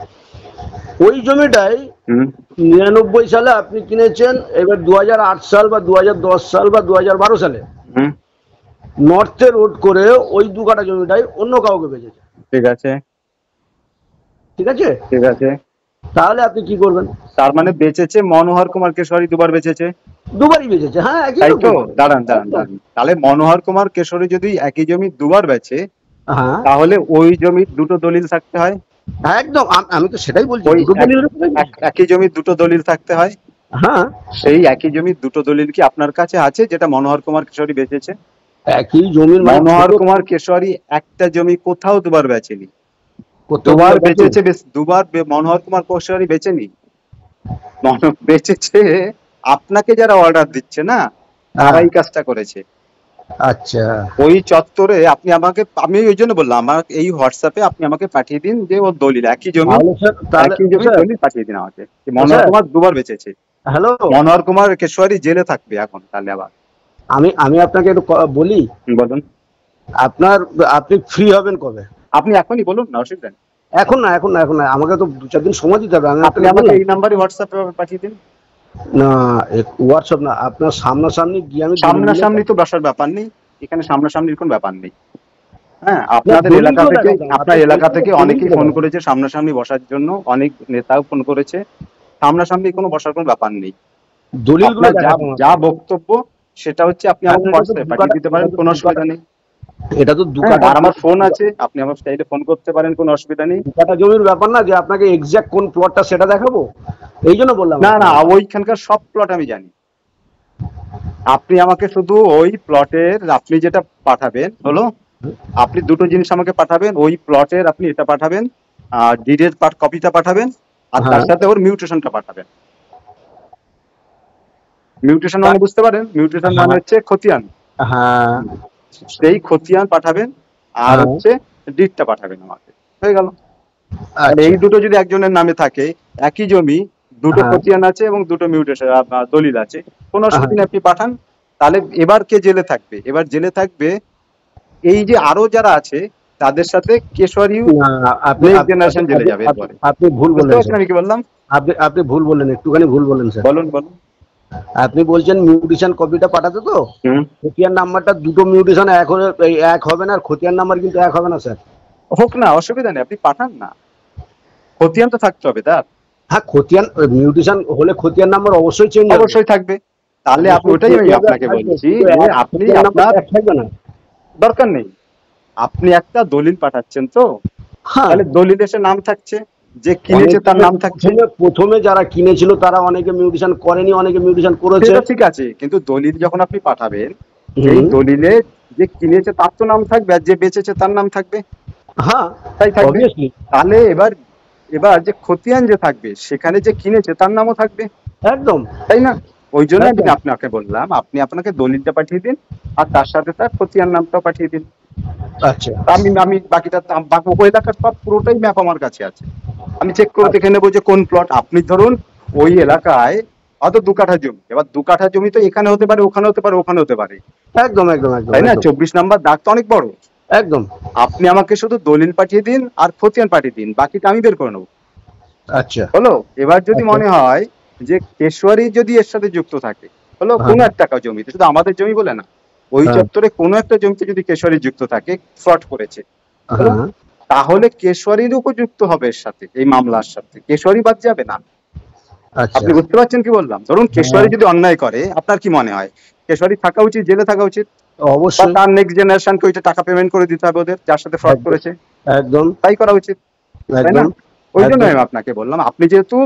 ওই জমিটাই হুম 99 সালে আপনি কিনেছেন। এবার 2008 সাল বা 2010 সাল বা 2012 সালে হুম। নর্থে রোড করে ওই 2 কাঠা জমিটাই অন্য কাউকে বেচেছে, ঠিক আছে। ঠিক আছে? ঠিক আছে। তাহলে আপনি কি করবেন? তার মানে বেচেছে মনোহর কুমার কেশরী, দুবার বেচেছে, দুবারই বেচেছে, হ্যাঁ, একই তাই লোক তো? বেচেছে। দাঁড়ান দাঁড়ান একদম। দাঁড়ান, তাহলে মনোহর কুমার কেশরী যদি একই জমি দুবার বেচে, হ্যাঁ, তাহলে ওই জমির দুটো দলিল থাকতে হয়। একদম, আমি তো সেটাই বলছি, ওই দুটো দলিলের কথাই বলছি। একই জমির দুটো দলিল থাকতে হয়। হ্যাঁ, সেই একই জমির দুটো দলিল কি আপনার কাছে আছে, যেটা মনোহর কুমার কেশরী বেচেছে? একই জমির মানে মনোহর ছোট কুমার কেশরী একটা জমি কোথাও দুবার বেচেনি, কোথাও দুবার দুবার বেচেছে, দুবার মনোহর কুমার কেশরী বেচেনি। বেচেছে আপনাকে যারা অর্ডার দিচ্ছে না, তারা হ্যাঁ, এই কাজটা করেছে। আচ্ছা, ওই চত্বরে আপনি আমাকে, আমি ওই জন্য বললাম, আমার এই হোয়াটসঅ্যাপে আপনি আমাকে পাঠিয়ে দিন যে ওর দলিল, একই জমি, তাহলে স্যার, তাহলে একই জমির স্যার, দলিল পাঠিয়ে দিন আমাকে, যে মনোহর স্যার, কুমার দুবার বেচেছে। হ্যালো, মনোহর কুমার কেশরী জেলে থাকবে এখন তাহলে আবার। আমি আমি আপনাকে একটু বলি, বলুন। আপনার, আপনি ফ্রি হবেন কবে? আপনি এখনই বলুন না, অসুবিধা নেই। এখন না, এখন না, এখন না, আমাকে তো 2-4 দিন সময় দিতে হবে, আমি আপনি আপনাকে আমাকে বললাম। এই নাম্বারে হোয়াটসঅ্যাপে পাঠিয়ে দিন। না, হোয়াটসঅ্যাপ না, আপনার সামনাসামনি গিয়ে আমি দলিলগুলো সামনাসামনি তো বসার ব্যাপার নেই, এখানে সামনাসামনির কোনো ব্যাপার নেই। হ্যাঁ, না, আপনাদের এলাকা দলিলগুলো থেকে, দেখাতাম, আপনার আপনি এলাকা থেকে অনেকেই দলিলগুলো ফোন দেখান। করেছে সামনাসামনি বসার জন্য, অনেক নেতাও ফোন করেছে। সামনাসামনি কোনো বসার কোনো ব্যাপার নেই। দলিলগুলো আপনার যা দেখাতাম যা আপনাকে। বক্তব্য সেটা হচ্ছে আপনি কারণ আমাকে এটা তো হোয়াটসঅ্যাপে দু পাঠিয়ে কাঠা, দিতে পারেন, কোনো অসুবিধা নেই। এটা তো দু হ্যাঁ, কাঠা, আর আমার ফোন আছে, আপনি আমার চাইলে ফোন করতে পারেন, কোনো অসুবিধা নেই। 2 কাঠা জমির ব্যাপার না যে আপনাকে এক্সাক্ট কোন প্লটটা সেটা দেখাবো, এই জন্য বললাম না না, আপনাকে। ওইখানকার সব প্লট আমি জানি। আপনি আমাকে শুধু ওই প্লটের, আপনি যেটা পাঠাবেন হলো, আপনি দুটো জিনিস আমাকে পাঠাবেন, ওই প্লটের আপনি এটা পাঠাবেন, ডিডের কপিটা পাঠাবেন, আর তার হ্যাঁ, সাথে ওর মিউটেশনটা পাঠাবেন। মিউটেশন মানে বুঝতে পারেন? মিউটেশন মানে হ্যাঁ, হচ্ছে খতিয়ান। হ্যাঁ, সেই খতিয়ান পাঠাবেন, আর হ্যাঁ, হচ্ছে ডিডটা পাঠাবেন আমাকে, হয়ে গেল। তাহলে আচ্ছা, এই দুটো যদি একজনের নামে থাকে, একই জমি, দুটো হ্যাঁ, খতিয়ান আছে এবং দুটো মিউটেশন দলিল আছে, কোনো হ্যাঁ, অসুবিধা নেই, আপনি পাঠান। তাহলে এবার কে জেলে থাকবে? এবার জেলে থাকবে এই যে আরো যারা আছে, তাদের সাথে কেশরীও না, আপনি নেক্সট আপনি জেনারেশন জেলে যাবে আপনি এরপরে। আপনি ভুল বুঝতে বললেন পারছেন স্যার, আমি কি বললাম? আপনি ভুল বললেন, একটুখানি ভুল বললেন স্যার। বলুন বলুন। আপনি বলছেন মিউটেশন কপিটা পাঠাতে তো, হুম। খতিয়ান নাম্বারটা দুটো মিউটেশন এক হবে না, আর খতিয়ান নাম্বার কিন্তু এক হবে না স্যার। হোক না, অসুবিধা নেই, আপনি পাঠান না, খতিয়ান তো থাকতে হবে তার। হ্যাঁ, খতিয়ান মিউটেশন হলে খতিয়ান নাম্বার অবশ্যই চেঞ্জ হবে, অবশ্যই থাকবে। তাহলে আপনি, অবশ্যই ওটাই আমি খতিয়ান আপনাকে থাকবে, বলছি কিন্তু যে আপনি খতিয়ান নাম্বার আপনার এক থাকবে না। দরকার নেই, আপনি একটা দলিল পাঠাচ্ছেন তো, হ্যাঁ, তাহলে দলিল এসে নাম থাকছে, যে কিনেছে তার নাম থাকছে। প্রথমে যারা কিনেছিল তারা অনেকে মিউটেশন করেনি, অনেকে মিউটেশন করেছে। সেটা ঠিক আছে, কিন্তু দলিল যখন আপনি পাঠাবেন, সেই হুম, দলিলে যে কিনেছে তার তো নাম থাকবে, আর যে বেচেছে তার নাম থাকবে, হ্যাঁ, তাই থাকবে। অবভিয়াসলি, তাহলে এবার, এবার যে খতিয়ান যে থাকবে, সেখানে যে কিনেছে তার নামও থাকবে, একদম, তাই না? ওই জন্য আমি একদম, আপনাকে বললাম, আপনি আপনাকে দলিলটা পাঠিয়ে দিন, আর তার সাথে তার খতিয়ান নামটাও পাঠিয়ে দিন। আচ্ছা, আমি আমি বাকিটা, বাকি ওই এলাকার সব পুরোটাই ম্যাপ আমার কাছে আছে, আমি চেক করে দেখে নেবো যে কোন প্লট। আপনি ধরুন ওই এলাকায় হয়তো 2 কাঠা জমি, এবার 2 কাঠা জমি তো এখানে হতে পারে, ওখানে হতে পারে, ওখানে হতে পারে, একদম, একদম, একদম, তাই না? একদম, 24 নাম্বার দাগ তো অনেক বড়। একদম, আপনি আমাকে শুধু দলিল পাঠিয়ে দিন আর খতিয়ান পাঠিয়ে দিন, বাকিটা আমি বের করে নেবো, আচ্ছা, হলো? এবার যদি আচ্ছা, মনে হয় যে কেশওয়ারি যদি এর সাথে যুক্ত থাকে, হলো, হ্যাঁ, কোনো একটা জমিতে, শুধু আমাদের জমি বলে না, ওই হ্যাঁ, চত্বরে কোনো একটা জমিতে যদি কেশওয়ারি যুক্ত থাকে, ফ্রড করেছে, হলো, হ্যাঁ, তাহলে কেশওয়ারির উপযুক্ত হবে এর সাথে, এই মামলার সাথে কেশওয়ারি বাদ যাবে না। আচ্ছা। আপনি বুঝতে পারছেন কি বললাম? ধরুন কেশওয়ারি যদি অন্যায় করে, আপনার কি মনে হয় কেশওয়ারি থাকা উচিত, জেলে থাকা উচিত, বা অবশ্যই। তার নেক্সট জেনারেশনকে ওইটা টাকা পেমেন্ট করে দিতে হবে ওদের, যার সাথে ফ্রড একদম, করেছে? একদম, তাই করা উচিত, তাই না? একদম, ওই জন্য একদম। আমি আপনাকে বললাম, আপনি যেহেতু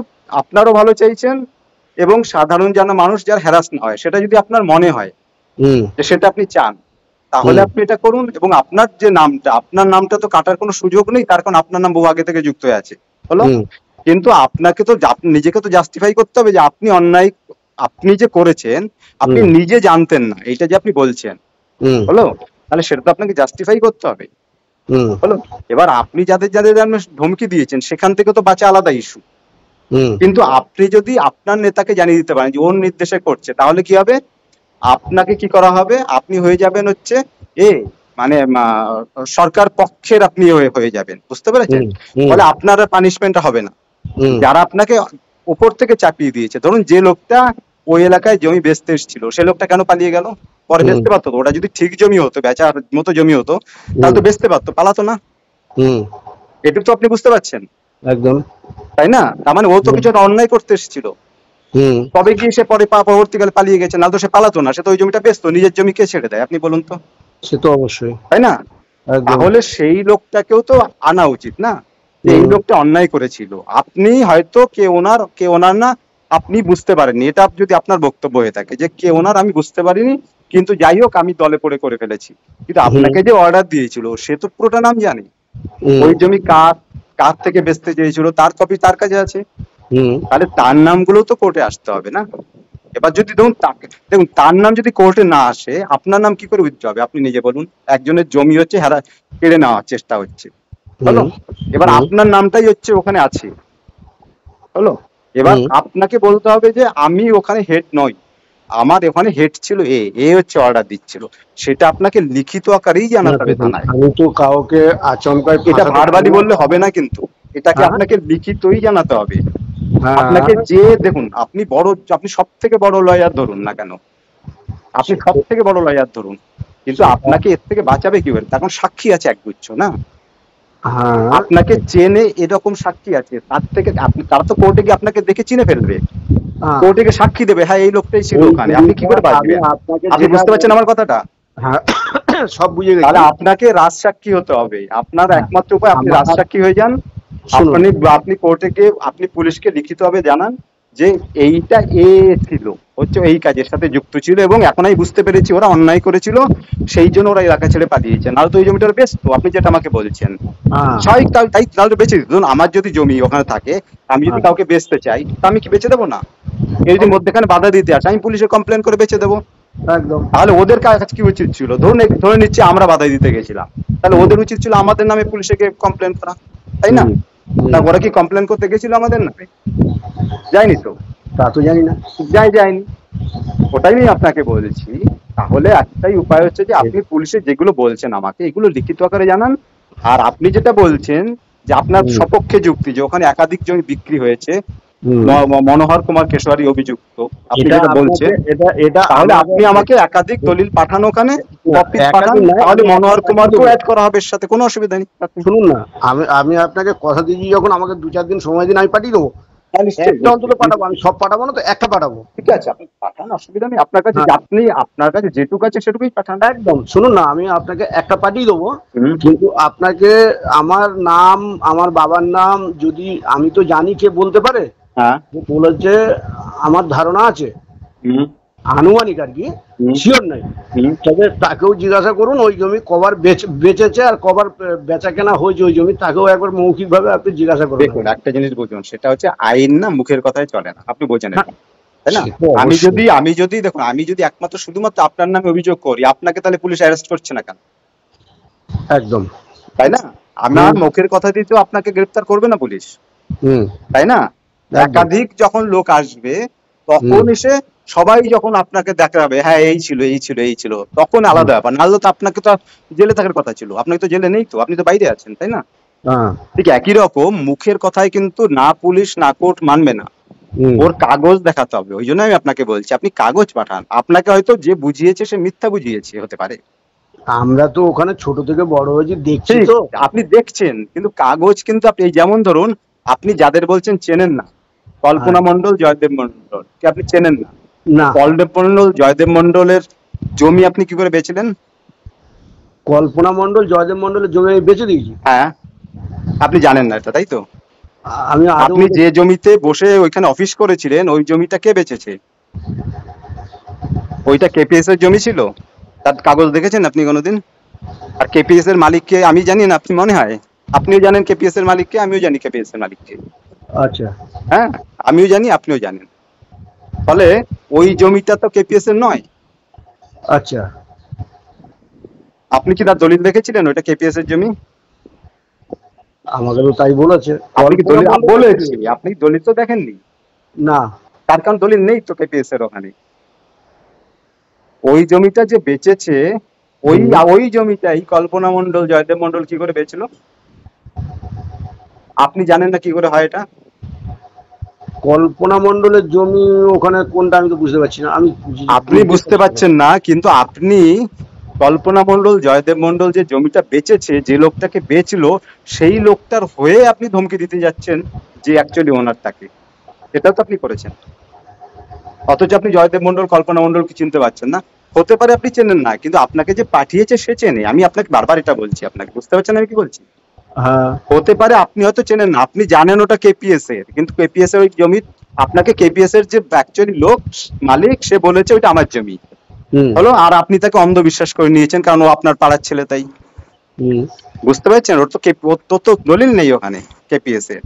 আপনারও ভালো চাইছেন এবং সাধারণ মানুষ যার হ্যারাস না হয়, সেটা যদি আপনার মনে হয় হুম, যে সেটা আপনি চান, তাহলে হুম, আপনি এটা করুন। এবং আপনার যে নামটা, আপনার নামটা তো কাটার কোনো সুযোগ নেই, তার কারণ আপনার নাম বহু আগে থেকে যুক্ত হয়ে আছে, হলো? হুম, কিন্তু আপনাকে তো নিজেকে তো জাস্টিফাই করতে হবে যে আপনি অন্যায়, আপনি যে করেছেন, আপনি হুম, নিজে জানতেন না এটা যে আপনি বলছেন, হুম, হলো? তাহলে সেটা তো আপনাকে জাস্টিফাই করতে হবে, হুম, হলো? এবার আপনি যাদের যাদের আপনি ধমকি দিয়েছেন, সেখান থেকে তো বাঁচা আলাদা ইস্যু। হুম, কিন্তু আপনি যদি আপনার নেতাকে জানিয়ে দিতে পারেন যে ওর নির্দেশে করছে, তাহলে কি হবে? আপনাকে কি করা হবে? আপনি হয়ে যাবেন হচ্ছে এ মানে সরকার পক্ষের আপনি হয়ে যাবেন, বুঝতে পেরেছেন? হুম, হুম, ফলে আপনার পানিশমেন্ট হবে না। হুম, যারা আপনাকে উপর থেকে চাপিয়ে দিয়েছে, ধরুন যে লোকটা ওই এলাকায় জমি বেচতে এসেছিল, সে লোকটা কেন পালিয়ে গেল? পরে হুম, বেচতে পারতো তো, ওটা যদি ঠিক জমি হতো, বেচার মতো জমি হতো, তাহলে হুম, তো বেচতে পারতো, পালাতো না। হুম, এটুকু তো আপনি বুঝতে পারছেন, একদম। তাই না? তার মানে ও তো হুম, কিছু একটা অন্যায় করতে এসেছিল, হুম, তবে গিয়ে সে পরে পরবর্তীকালে পালিয়ে গেছে, না তো সে পালাতো না, সে তো ওই জমিটা বেচতো। নিজের জমি কে ছেড়ে দেয় আপনি বলুন তো, সে তো অবশ্যই। তাই না? একদম। তাহলে সেই লোকটাকেও তো আনা উচিত না, যে এই হুম, লোকটা অন্যায় করেছিল। আপনি হয়তো কে ওনার না, আপনি বুঝতে পারেননি, এটা যদি আপনার বক্তব্য হয়ে থাকে যে কে ওনার আমি বুঝতে পারিনি, কিন্তু যাই হোক আমি দলে পড়ে করে ফেলেছি। কিন্তু হুম, আপনাকে যে অর্ডার দিয়েছিল সে তো পুরোটা নাম জানে, হুম, ওই জমি কার, কার থেকে বেচতে চেয়েছিল তার কপি তার কাছে আছে। হুম, তাহলে তার নামগুলো তো কোর্টে আসতে হবে না? এবার যদি দেখুন তার নাম যদি কোর্টে না আসে, আপনার নাম কি করে উঠতে হবে আপনি নিজে বলুন? একজনের জমি হচ্ছে কেড়ে নেওয়ার চেষ্টা হচ্ছে, হলো? হুম, এবার হুম, আপনার নামটাই হচ্ছে ওখানে আছে, হলো? এবার হুম, আপনাকে বলতে হবে যে আমি ওখানে হেড নই, আমার ওখানে হেড ছিল এ হচ্ছে অর্ডার দিচ্ছিল, সেটা আপনাকে লিখিত আকারেই না জানাতে হবে দেখুন, থানায়। আমি তো কাউকে আচমকাই এটা ফাঁসাতে পারি ভার্বালি না। বললে হবে না, কিন্তু এটাকে হ্যাঁ, আপনাকে লিখিতই জানাতে হবে। হ্যাঁ, আপনাকে যে দেখুন, আপনি সব থেকে বড় লয়ার ধরুন না কেন, আপনি সে সব তো, থেকে বড় লয়ার ধরুন, কিন্তু সেটা, আপনাকে এর থেকে বাঁচাবে কি করে? তখন সাক্ষী আছে একগুচ্ছ না, হ্যাঁ, আপনাকে চেনে এরকম সাক্ষী আছে, তার থেকে আপনি, তারা তো কোর্টে গিয়ে আপনাকে দেখে চিনে ফেলবে, হ্যাঁ, কোর্টে গিয়ে সাক্ষী দেবে, হ্যাঁ এই লোকটাই ছিল ওই ওখানে, আপনি কি জমিটা করে আমি বাঁচবেন? আপনাকে আপনি যেটা বুঝতে পারছেন আমার কথাটা? হ্যাঁ, সব বুঝে তাহলে গেছি। আপনাকে রাজসাক্ষী হতে হবে, আপনার হ্যাঁ, একমাত্র উপায় আপনি আমার, রাজসাক্ষী হয়ে যান। শুনুন, আপনি আপনি কোর্টে গিয়ে আপনি পুলিশকে লিখিতভাবে জানান যে এইটা ছিল হচ্ছে এই কাজের সাথে যুক্ত ছিল, এবং এখন আমি বুঝতে পেরেছি ওরা অন্যায় করেছিল, সেই জন্য ওরা এলাকা ছেড়ে পালিয়েছে, নাহলে তো ওই জমিটা ওরা বেচতো, আপনি যেটা আমাকে বলছেন। হ্যাঁ, স্বাভাবিক, তাই তাই তাহলে তো বেচে দিত। ধরুন আমার যদি জমি ওখানে থাকে, আমি যদি হ্যাঁ, কাউকে বেচতে চাই, তা আমি কি বেচে দেবো না? কেউ যদি মধ্যেখানে বাধা দিতে আসে, আমি পুলিশে কমপ্লেন করে বেচে দেবো। একদম। তাহলে ওদের কাছে কি উচিত ছিল? ধরুন ধরে নিচ্ছি আমরা বাধা দিতে গেছিলাম, তাহলে হুম, ওদের উচিত ছিল আমাদের নামে পুলিশে গিয়ে কমপ্লেন করা, তাই না? হুম, তা হুম, ওরা কি কমপ্লেন করতে গেছিল আমাদের নামে? যায়নি তো, তা তো জানি না। যায়নি। ওটাই আমি আপনাকে বলছি। তাহলে একটাই উপায় হচ্ছে যে আপনি পুলিশে যেগুলো বলছেন আমাকে, এগুলো লিখিত আকারে জানান। আর আপনি যেটা বলছেন যে আপনার হুম, সপক্ষে যুক্তি যে ওখানে একাধিক জমি বিক্রি হয়েছে, হুম, মনোহর কুমার কেশওয়ারি অভিযুক্ত, আপনি এটা যেটা আপনাকে, বলছেন, এটা তাহলে আমাকে, আপনি আমাকে একাধিক দলিল পাঠান, ওখানে না কপি পাঠান, একাধিক নয়, তাহলে আমি একটা মনোহর পাঠিয়ে কুমারকেও দেবো। অ্যাড করা হবে এর সাথে, কোনো অসুবিধা নেই আপনি। শুনুন না, আমি আমি আপনাকে কথা দিয়েছি, যখন আমাকে 2-4 দিন সময় দিন, আমি পাঠিয়ে দেবো। হ্যাঁ নিশ্চয়ই একটা অন্তত নিশ্চয়ই পাঠাবো, আমি সব পাঠাবো না তো, একটা পাঠাবো। ঠিক আছে, আপনি পাঠান, অসুবিধা নেই। হ্যাঁ, আপনার কাছে যেটুকু আছে সেটুকুই পাঠান। একদম। শুনুন না, আমি আপনাকে একটা পাঠিয়ে দেবো। হুম। কিন্তু আপনাকে আমার নাম, আমার বাবার নাম যদি, আমি তো জানি কে বলতে পারে, হ্যাঁ। যে বলেছে, আমার ধারণা আছে, হুম। আনুমানিক আর কি, হুম। শিওর নাই। হুম। তবে তাকেও জিজ্ঞাসা করুন ওই জমি কবার বেচেছে আর কবার বেচা কেনা হয়েছে ওই জমি, তাকেও একবার মৌখিকভাবে আপনি জিজ্ঞাসা করুন। দেখুন একটা জিনিস বুঝুন, সেটা হচ্ছে আইন না মুখের কথায় চলে না, আপনি বোঝেন হ্যাঁ, এটা, তাই না? সে তো আমি অবশ্যই। যদি আমি যদি দেখুন, আমি যদি একমাত্র শুধুমাত্র আপনার নামে অভিযোগ করি, আপনাকে তাহলে পুলিশ অ্যারেস্ট করছে না কেন? একদম। তাই না? আমার হুম, মুখের কথা দিতেও আপনাকে গ্রেফতার করবে না পুলিশ, হুম, তাই না? একদম। একাধিক যখন লোক আসবে, হুম, তখন এসে সবাই যখন আপনাকে দেখাবে হ্যাঁ এই ছিল এই ছিল এই ছিল, তখন হুম, আলাদা ব্যাপার। নাহলে তো আপনাকে তো জেলে থাকার কথা ছিল, আপনাকে তো জেলে নেই, তো আপনি তো বাইরে আছেন, তাই না? হ্যাঁ, ঠিক একই রকম মুখের কথায় কিন্তু না পুলিশ না কোর্ট মানবে না, হুম। ওর কাগজ দেখাতে হবে। ওই জন্য আমি আপনাকে বলছি আপনি কাগজ পাঠান। আপনাকে হয়তো যে বুঝিয়েছে সে মিথ্যা বুঝিয়েছে হতে পারে, আমরা তো ওখানে ছোট থেকে বড় হয়েছি, দেখছি ঠিক, তো। আপনি দেখছেন, কিন্তু কাগজ কিন্তু আপনি, এই যেমন ধরুন আপনি যাদের বলছেন চেনেন না, কল্পনা মণ্ডল, জয়দেব মণ্ডল কি আপনি চেনেন না? না। কল্পনা মণ্ডল, জয়দেব মণ্ডলের জমি আপনি কি করে বেচলেন? কল্পনা মণ্ডল, জয়দেব মণ্ডলের জমি আমি বেচে দিয়েছি? হ্যাঁ, আপনি জানেন না এটা, তাই তো? আমি আদৌ আপনি যে জমিতে বসে ওইখানে অফিস করেছিলেন, ওই জমিটা কে বেচেছে? ওইটা কেপিএস এর জমি ছিল? তার কাগজ দেখেছেন আপনি কোনোদিন? আর কেপিএস এর মালিককে আমি জানি না, আপনি মনে হয় আপনিও জানেন কেপিএস এর মালিককে, আমিও জানি কেপিএস এর মালিককে। আচ্ছা। হ্যাঁ, আমিও জানি, আপনিও জানেন। ফলে ওই জমিটা তো কেপিএস এর নয়। আচ্ছা। আপনি কি তার দলিল দেখেছিলেন ওইটা কেপিএস এর জমি? আমাকে তো তাই বলেছে। আপনি কি দলিল কল্পনা মণ্ডল বলেছি? আপনি দলিল তো দেখেননি। না। তার কারণ দলিল নেই তো কেপিএস এর ওখানে। ওই জমিটা যে বেচেছে, ওই ওই জমিটাই কল্পনা মণ্ডল, জয়দেব মণ্ডল কি করে বেচলো? আপনি জানেন না কি করে হয় এটা? কল্পনা মণ্ডলের জমি ওখানে কোনটা আমি তো বুঝতে পারছি না। আপনি বুঝতে পারছেন না, কিন্তু আপনি কল্পনা মণ্ডল, জয়দেব মণ্ডল যে জমিটা বেচেছে, যে লোকটাকে বেচলো, সেই লোকটার হয়ে আপনি ধমকি দিতে যাচ্ছেন যে অ্যাকচুয়ালি ওনার তাকে। এটাও তো আপনি করেছেন। অথচ আপনি জয়দেব মণ্ডল, কল্পনা মণ্ডলকে চিনতে পারছেন না। হতে পারে আপনি চেনেন না, কিন্তু আপনাকে যে পাঠিয়েছে সে চেনে। আমি আপনাকে বারবার এটা বলছি, আপনাকে বুঝতে পারছেন আমি কি বলছি? হ্যাঁ। হতে পারে আপনি হয়তো চেনেন না, আপনি জানেন ওটা কেপিএস এর, কিন্তু কেপিএস এর ওই জমি আপনাকে কেপিএস এর যে অ্যাকচুয়ালি লোক মালিক সে বলেছে ওইটা আমার জমি হলো, আর আপনি তাকে অন্ধবিশ্বাস করে নিয়েছেন কারণ ও আপনার পাড়ার ছেলে তাই। বুঝতে পারছেন? ওর তো ওর তো দলিল নেই ওখানে কেপিএস এর।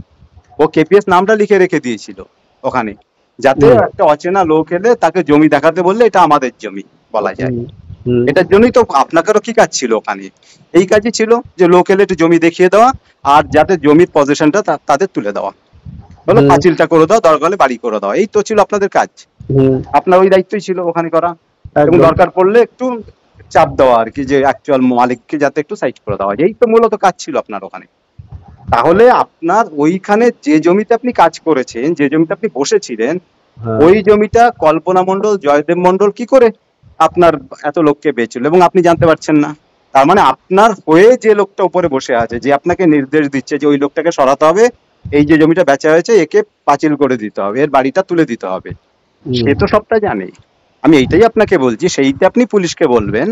ও কেপিএস নামটা লিখে রেখে দিয়েছিল ওখানে, যাতে একটা অচেনা লোক এলে তাকে জমি দেখাতে বললে এটা আমাদের জমি বলা যায়। এটার জন্যই তো আপনাকেরও কি কাজ ছিল ওখানে? এই কাজই ছিল যে লোক এলে একটু জমি দেখিয়ে দেওয়া, আর যাতে জমির পজিশনটা তাদের তুলে দেওয়া, বলো পাঁচিলটা করে দাও, দরকার হলে বাড়ি করে দাও, এই তো ছিল আপনাদের কাজ। আপনার ওই দায়িত্বই ছিল ওখানে করা, এবং দরকার পড়লে একটু চাপ দেওয়া আর কি, যে অ্যাকচুয়াল মালিককে যাতে একটু সাইড করে দেওয়া, এই তো মূলত কাজ ছিল আপনার ওখানে। তাহলে আপনার ওইখানে যে জমিতে আপনি কাজ করেছেন, যে জমিতে আপনি বসেছিলেন, ওই জমিটা কল্পনা মণ্ডল, জয়দেব মণ্ডল কি করে আপনার এত লোককে বেচল এবং আপনি জানতে পারছেন না? তার মানে আপনার হয়ে যে লোকটা উপরে বসে আছে, যে আপনাকে নির্দেশ দিচ্ছে যে ওই লোকটাকে সরাতে হবে, এই যে জমিটা বেচা হয়েছে একে পাঁচিল করে দিতে হবে, এর বাড়িটা তুলে দিতে হবে, সে তো সবটা জানে। আমি এইটাই আপনাকে বলছি, সেইটা আপনি পুলিশকে বলবেন,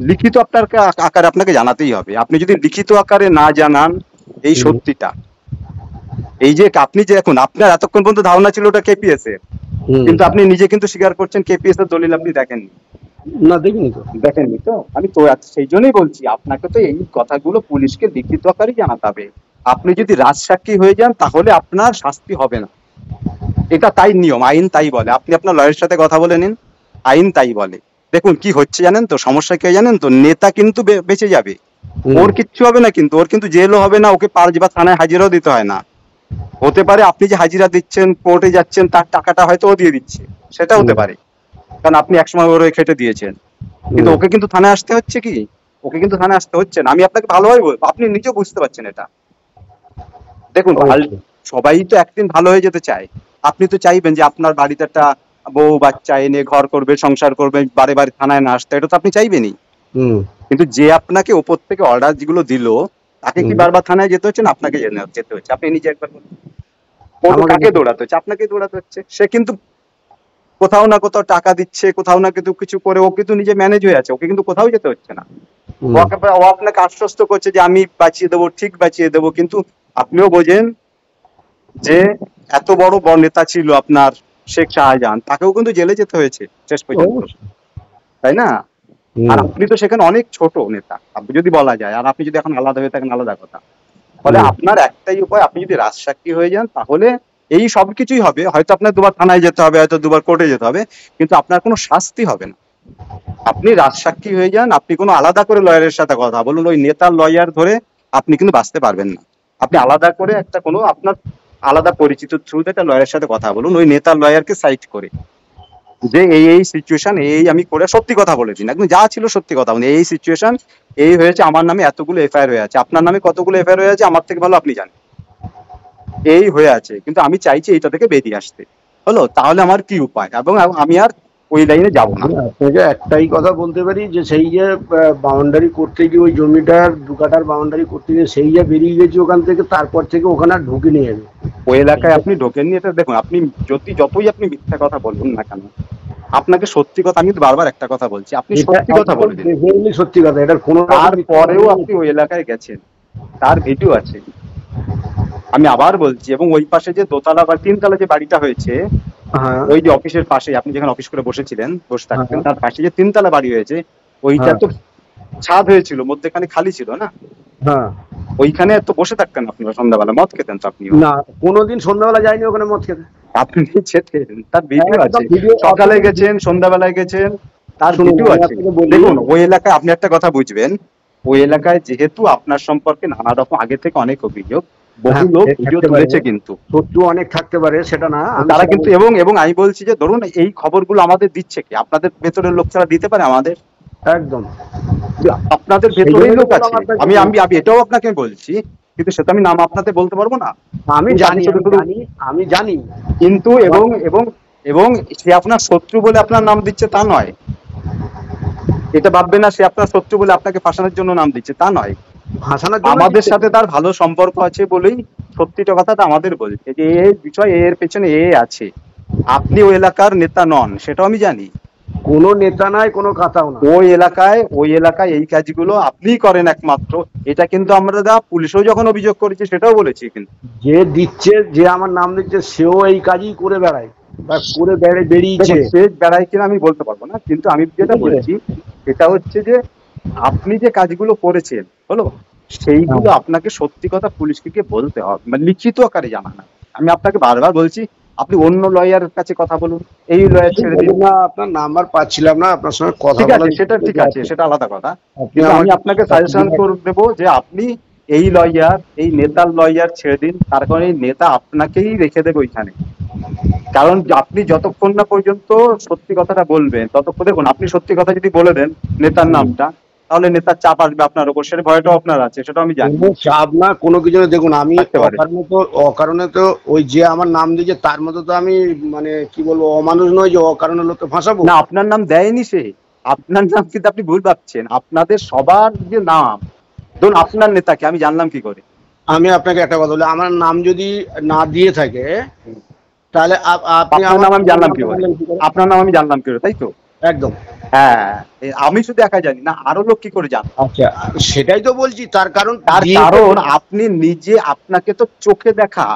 লিখিত আপনার আকারে আপনাকে জানাতেই হবে। আপনি যদি লিখিত আকারে না জানান এই সত্যিটা, এই যে আপনি যে এখন আপনার এতক্ষণ পর্যন্ত ধারণা ছিল ওটা কেপিএস এর, কিন্তু আপনি নিজে কিন্তু স্বীকার করছেন কেপিএস এর দলিল আপনি দেখেননি। না, দেখিনি তো। দেখেননি তো? আমি তো সেই জন্যই বলছি আপনাকে তো এই কথাগুলো পুলিশকে লিখিত আকারে জানাতে হবে। আপনি যদি রাজসাক্ষী হয়ে যান তাহলে আপনার শাস্তি হবে না, এটা তাই নিয়ম, আইন তাই বলে। আপনি আপনার লয়ের সাথে কথা বলে নিন, আইন তাই বলে। দেখুন কি হচ্ছে জানেন তো, সমস্যা কি জানেন তো, নেতা কিন্তু বেঁচে যাবে, ওর কিচ্ছু হবে না, কিন্তু ওর কিন্তু জেলও হবে না, ওকে পাঁচ বা থানায় হাজিরাও দিতে হয় না। হতে পারে আপনি যে হাজিরা দিচ্ছেন, কোর্টে যাচ্ছেন, তার টাকাটা হয়তো ও দিয়ে দিচ্ছে, সেটা হতে পারে, কারণ আপনি একসময় ওর খেটে দিয়েছেন, কিন্তু ওকে কিন্তু থানায় আসতে হচ্ছে কি? ওকে কিন্তু থানায় আসতে হচ্ছে না। আমি আপনাকে ভালোভাবে বলবো, আপনি নিজেও বুঝতে পারছেন এটা। দেখুন সবাই তো একদিন ভালো হয়ে যেতে চায়, আপনি তো চাইবেন যে আপনার বাড়িতে একটা বউ বাচ্চা এনে ঘর করবে, সংসার করবে, বারে বারে থানায় না আসতে, এটা তো আপনি চাইবেনই। কিন্তু যে আপনাকে ওপর থেকে অর্ডার যেগুলো দিল, তাকে কি বারবার থানায় যেতে হচ্ছে না আপনাকে যেতে হচ্ছে? আপনি নিজে একবার বলুন, কাকে দৌড়াতে হচ্ছে? আপনাকে দৌড়াতে হচ্ছে। সে কিন্তু কোথাও না কোথাও টাকা দিচ্ছে, কোথাও না কিছু করে ও কিন্তু নিজে ম্যানেজ হয়ে আছে, ওকে কিন্তু কোথাও যেতে হচ্ছে না। ও আপনাকে আশ্বস্ত করছে যে আমি বাঁচিয়ে দেবো, ঠিক বাঁচিয়ে দেবো, কিন্তু আপনিও বোঝেন যে এত বড় নেতা ছিল আপনার শেখ শাহজাহান, তাকেও কিন্তু জেলে যেতে হয়েছে শেষ পর্যন্ত, তাই না? আর আপনি তো সেখানে অনেক ছোট নেতা, আপনি যদি বলা যায়, আর আপনি যদি এখন আলাদা হয়ে থাকেন আলাদা কথা। ফলে আপনার একটাই উপায়, আপনি যদি রাজসাক্ষী হয়ে যান তাহলে এই সবকিছুই হবে। হয়তো আপনার দুবার থানায় যেতে হবে, হয়তো দুবার কোর্টে যেতে হবে, কিন্তু আপনার কোনো শাস্তি হবে না। আপনি রাজসাক্ষী হয়ে যান, আপনি কোনো আলাদা করে লয়ারের সাথে কথা বলুন, ওই নেতার লয়ার ধরে আপনি কিন্তু বাঁচতে পারবেন না। আপনি আলাদা করে একটা কোনো আপনার আলাদা পরিচিত থ্রুতে একটা লয়ারের সাথে কথা বলুন, ওই নেতার লয়ারকে সাইড করে, যে এই সিচুয়েশন, এই আমি করে সত্যি কথা বলে দিন, একদম যা ছিল সত্যি কথা বলুন, এই সিচুয়েশন এই হয়েছে, আমার নামে এতগুলো এফআইআর হয়ে আছে, আপনার নামে কতগুলো এফআইআর হয়ে আছে আমার থেকে ভালো আপনি জানেন, এই হয়ে আছে, কিন্তু আমি চাইছি এইটা থেকে বেরিয়ে আসতে, হলো, তাহলে আমার কি উপায়, এবং আমি আর ওই লাইনে যাব না। আপনাকে একটাই কথা বলতে পারি যে সেই যে বাউন্ডারি করতে গিয়ে, ওই জমিটার 2 কাঠার বাউন্ডারি করতে গিয়ে সেই যে বেরিয়ে গেছি ওখান থেকে, তারপর থেকে ওখানে আর ঢুকিনি আমি। ওই এলাকায় আপনি ঢোকেননি, এটা দেখুন, আপনি যতই আপনি মিথ্যা কথা বলুন না কেন, আপনাকে সত্যি কথা, আমি কিন্তু বারবার একটা কথা বলছি, আপনি এটা সত্যি কথা একদম বলবেন, definitely সত্যি কথা, এটার কোনো রকম মিথ্যা কথা তারপরেও নেই। আপনি ওই এলাকায় গেছেন, তার ভিডিও আছে। আমি আবার বলছি, এবং ওই পাশে যে দোতলা বা তিনতলা যে বাড়িটা হয়েছে, হ্যাঁ ওই যে অফিসের পাশে আপনি যেখানে অফিস করে বসেছিলেন, বসে থাকতেন, হ্যাঁ তার পাশে যে তিনতলা বাড়ি হয়েছে, ওইটা হ্যাঁ তো ছাদ হয়েছিল, মধ্যেখানে খালি ছিল না? হ্যাঁ। ওইখানে তো বসে থাকতেন আপনি, সন্ধ্যাবেলা মদ খেতেন তো আপনিও। না, কোনোদিন সন্ধ্যাবেলা যাইনি ওখানে মদ খেতে। আপনি যেতেন, তার ভিডিও একদম আছে, ভিডিও সকালে গেছেন, সন্ধ্যাবেলায় গেছেন, তার শুনুন, ভিডিও আমি আছে। আপনাকে বলি। দেখুন ওই এলাকায় আপনি একটা কথা বুঝবেন, ওই এলাকায় যেহেতু আপনার সম্পর্কে নানা রকম আগে থেকে অনেক অভিযোগ, বহু হ্যাঁ, লোক সে ভিডিও থাকতে পারে, তুলেছে কিন্তু, শত্রু অনেক থাকতে পারে, সেটা না আমি তারা সেটা কিন্তু, বলছি। এবং আমি বলছি যে ধরুন এই খবরগুলো আমাদের দিচ্ছে কি? আপনাদের ভেতরের লোক ছাড়া দিতে পারে আমাদের? একদম। আপনাদের সেই ভেতরেই জন্যই তো লোক বললাম আছে, আপনাকে। আমি এটাও আপনাকে বলছি, কিন্তু সেটা আমি নাম আপনাদের বলতে পারবো না। আমি কিন্তু জানি, শুধু আমি শুধু জানি, আমি জানি। কিন্তু, এবং সে আপনার শত্রু বলে আপনার নাম দিচ্ছে তা নয়, এটা ভাববে না সে আপনার শত্রু বলে আপনাকে ফাঁসানোর জন্য নাম দিচ্ছে, তা নয়। ভাসানোর জন্য আমাদের দিচ্ছে সাথে না। তার ভালো সম্পর্ক আছে বলেই সত্যিটা কথাটা আমাদের বলছে যে এই বিষয়, এর পেছনে আছে। আপনি ওই এলাকার নেতা নন, সেটাও আমি জানি। কোনো নেতা নাই, কোনো কাতাও না। ওই এলাকায় এই কাজগুলো আপনিই করেন একমাত্র। এটা কিন্তু আমরা পুলিশেও যখন অভিযোগ করেছি সেটাও বলেছি কিন্তু। যে দিচ্ছে, যে আমার নাম দিচ্ছে, সেও এই কাজই করে বেড়ায় বা করে বেরিয়েছে। দেখুন সে বেড়ায় কিনা আমি বলতে পারবো না, কিন্তু আমি ঠিক যেটা আছে। বলছি সেটা হচ্ছে যে আপনি যে কাজগুলো করেছেন হলো, সেইগুলো হ্যাঁ। আপনাকে সত্যি কথা পুলিশকে গিয়ে বলতে হবে, মানে লিখিত আকারে জানানো। আমি আপনাকে বারবার বলছি, আপনি অন্য লয়ারের কাছে কথা বলুন, এই লয়ার ঠিক ছেড়ে দিন। আছে, না আপনার নাম্বার পাচ্ছিলাম না, আপনার সঙ্গে কথা ঠিক আছে, বলার সেটা ঠিক ইচ্ছা আছে, সেটা আলাদা কথা। আপনি কিন্তু আমি আমাকে আপনাকে সাজেশন করে দেবো যে আপনি এই লয়ার, এই নেতার লয়ার ছেড়ে দিন, তার কারণে এই নেতা আপনাকেই রেখে দেবে ওইখানে। কারণ আপনি যতক্ষণ না পর্যন্ত সত্যি কথাটা বলবেন, ততক্ষণ, দেখুন আপনি সত্যি কথা যদি বলে দেন নেতার নামটা, তাহলে নেতার চাপ আসবে আপনার উপর, সেটা ভয়টাও আপনার আছে, সেটা আমি জানি। কোনো চাপ না, কোনো কিছু না। দেখুন, আমি থাকতে পারে। অকারণে তো ওই যে আমার নাম দিয়েছে তার মতো তো আমি মানে কি বলবো, অমানুষ নয় যে অকারণে লোককে ফাঁসাবো। না, আপনার নাম দেয়নি সে, আপনার নাম কিন্তু আপনি ভুল ভাবছেন। আপনাদের সবার যে নাম, ধরুন আপনার নেতাকে আমি জানলাম কি করে? আমি আপনাকে একটা কথা বলি, আমার নাম যদি না দিয়ে থাকে, তাহলে আপনি আপনার আমার নাম আমি জানলাম কি নামটা করে? জানলেন কি করে? আপনার নাম আমি জানলাম কি করে, তাই তো? একদম। হ্যাঁ, আমি শুধু একা জানি না, আরো লোক কি করে জান? আচ্ছা, সেটাই তো বলছি, তার কারণ তার দিয়েছে। কারণ আপনি নিজে, আপনাকে তো চোখে দেখা।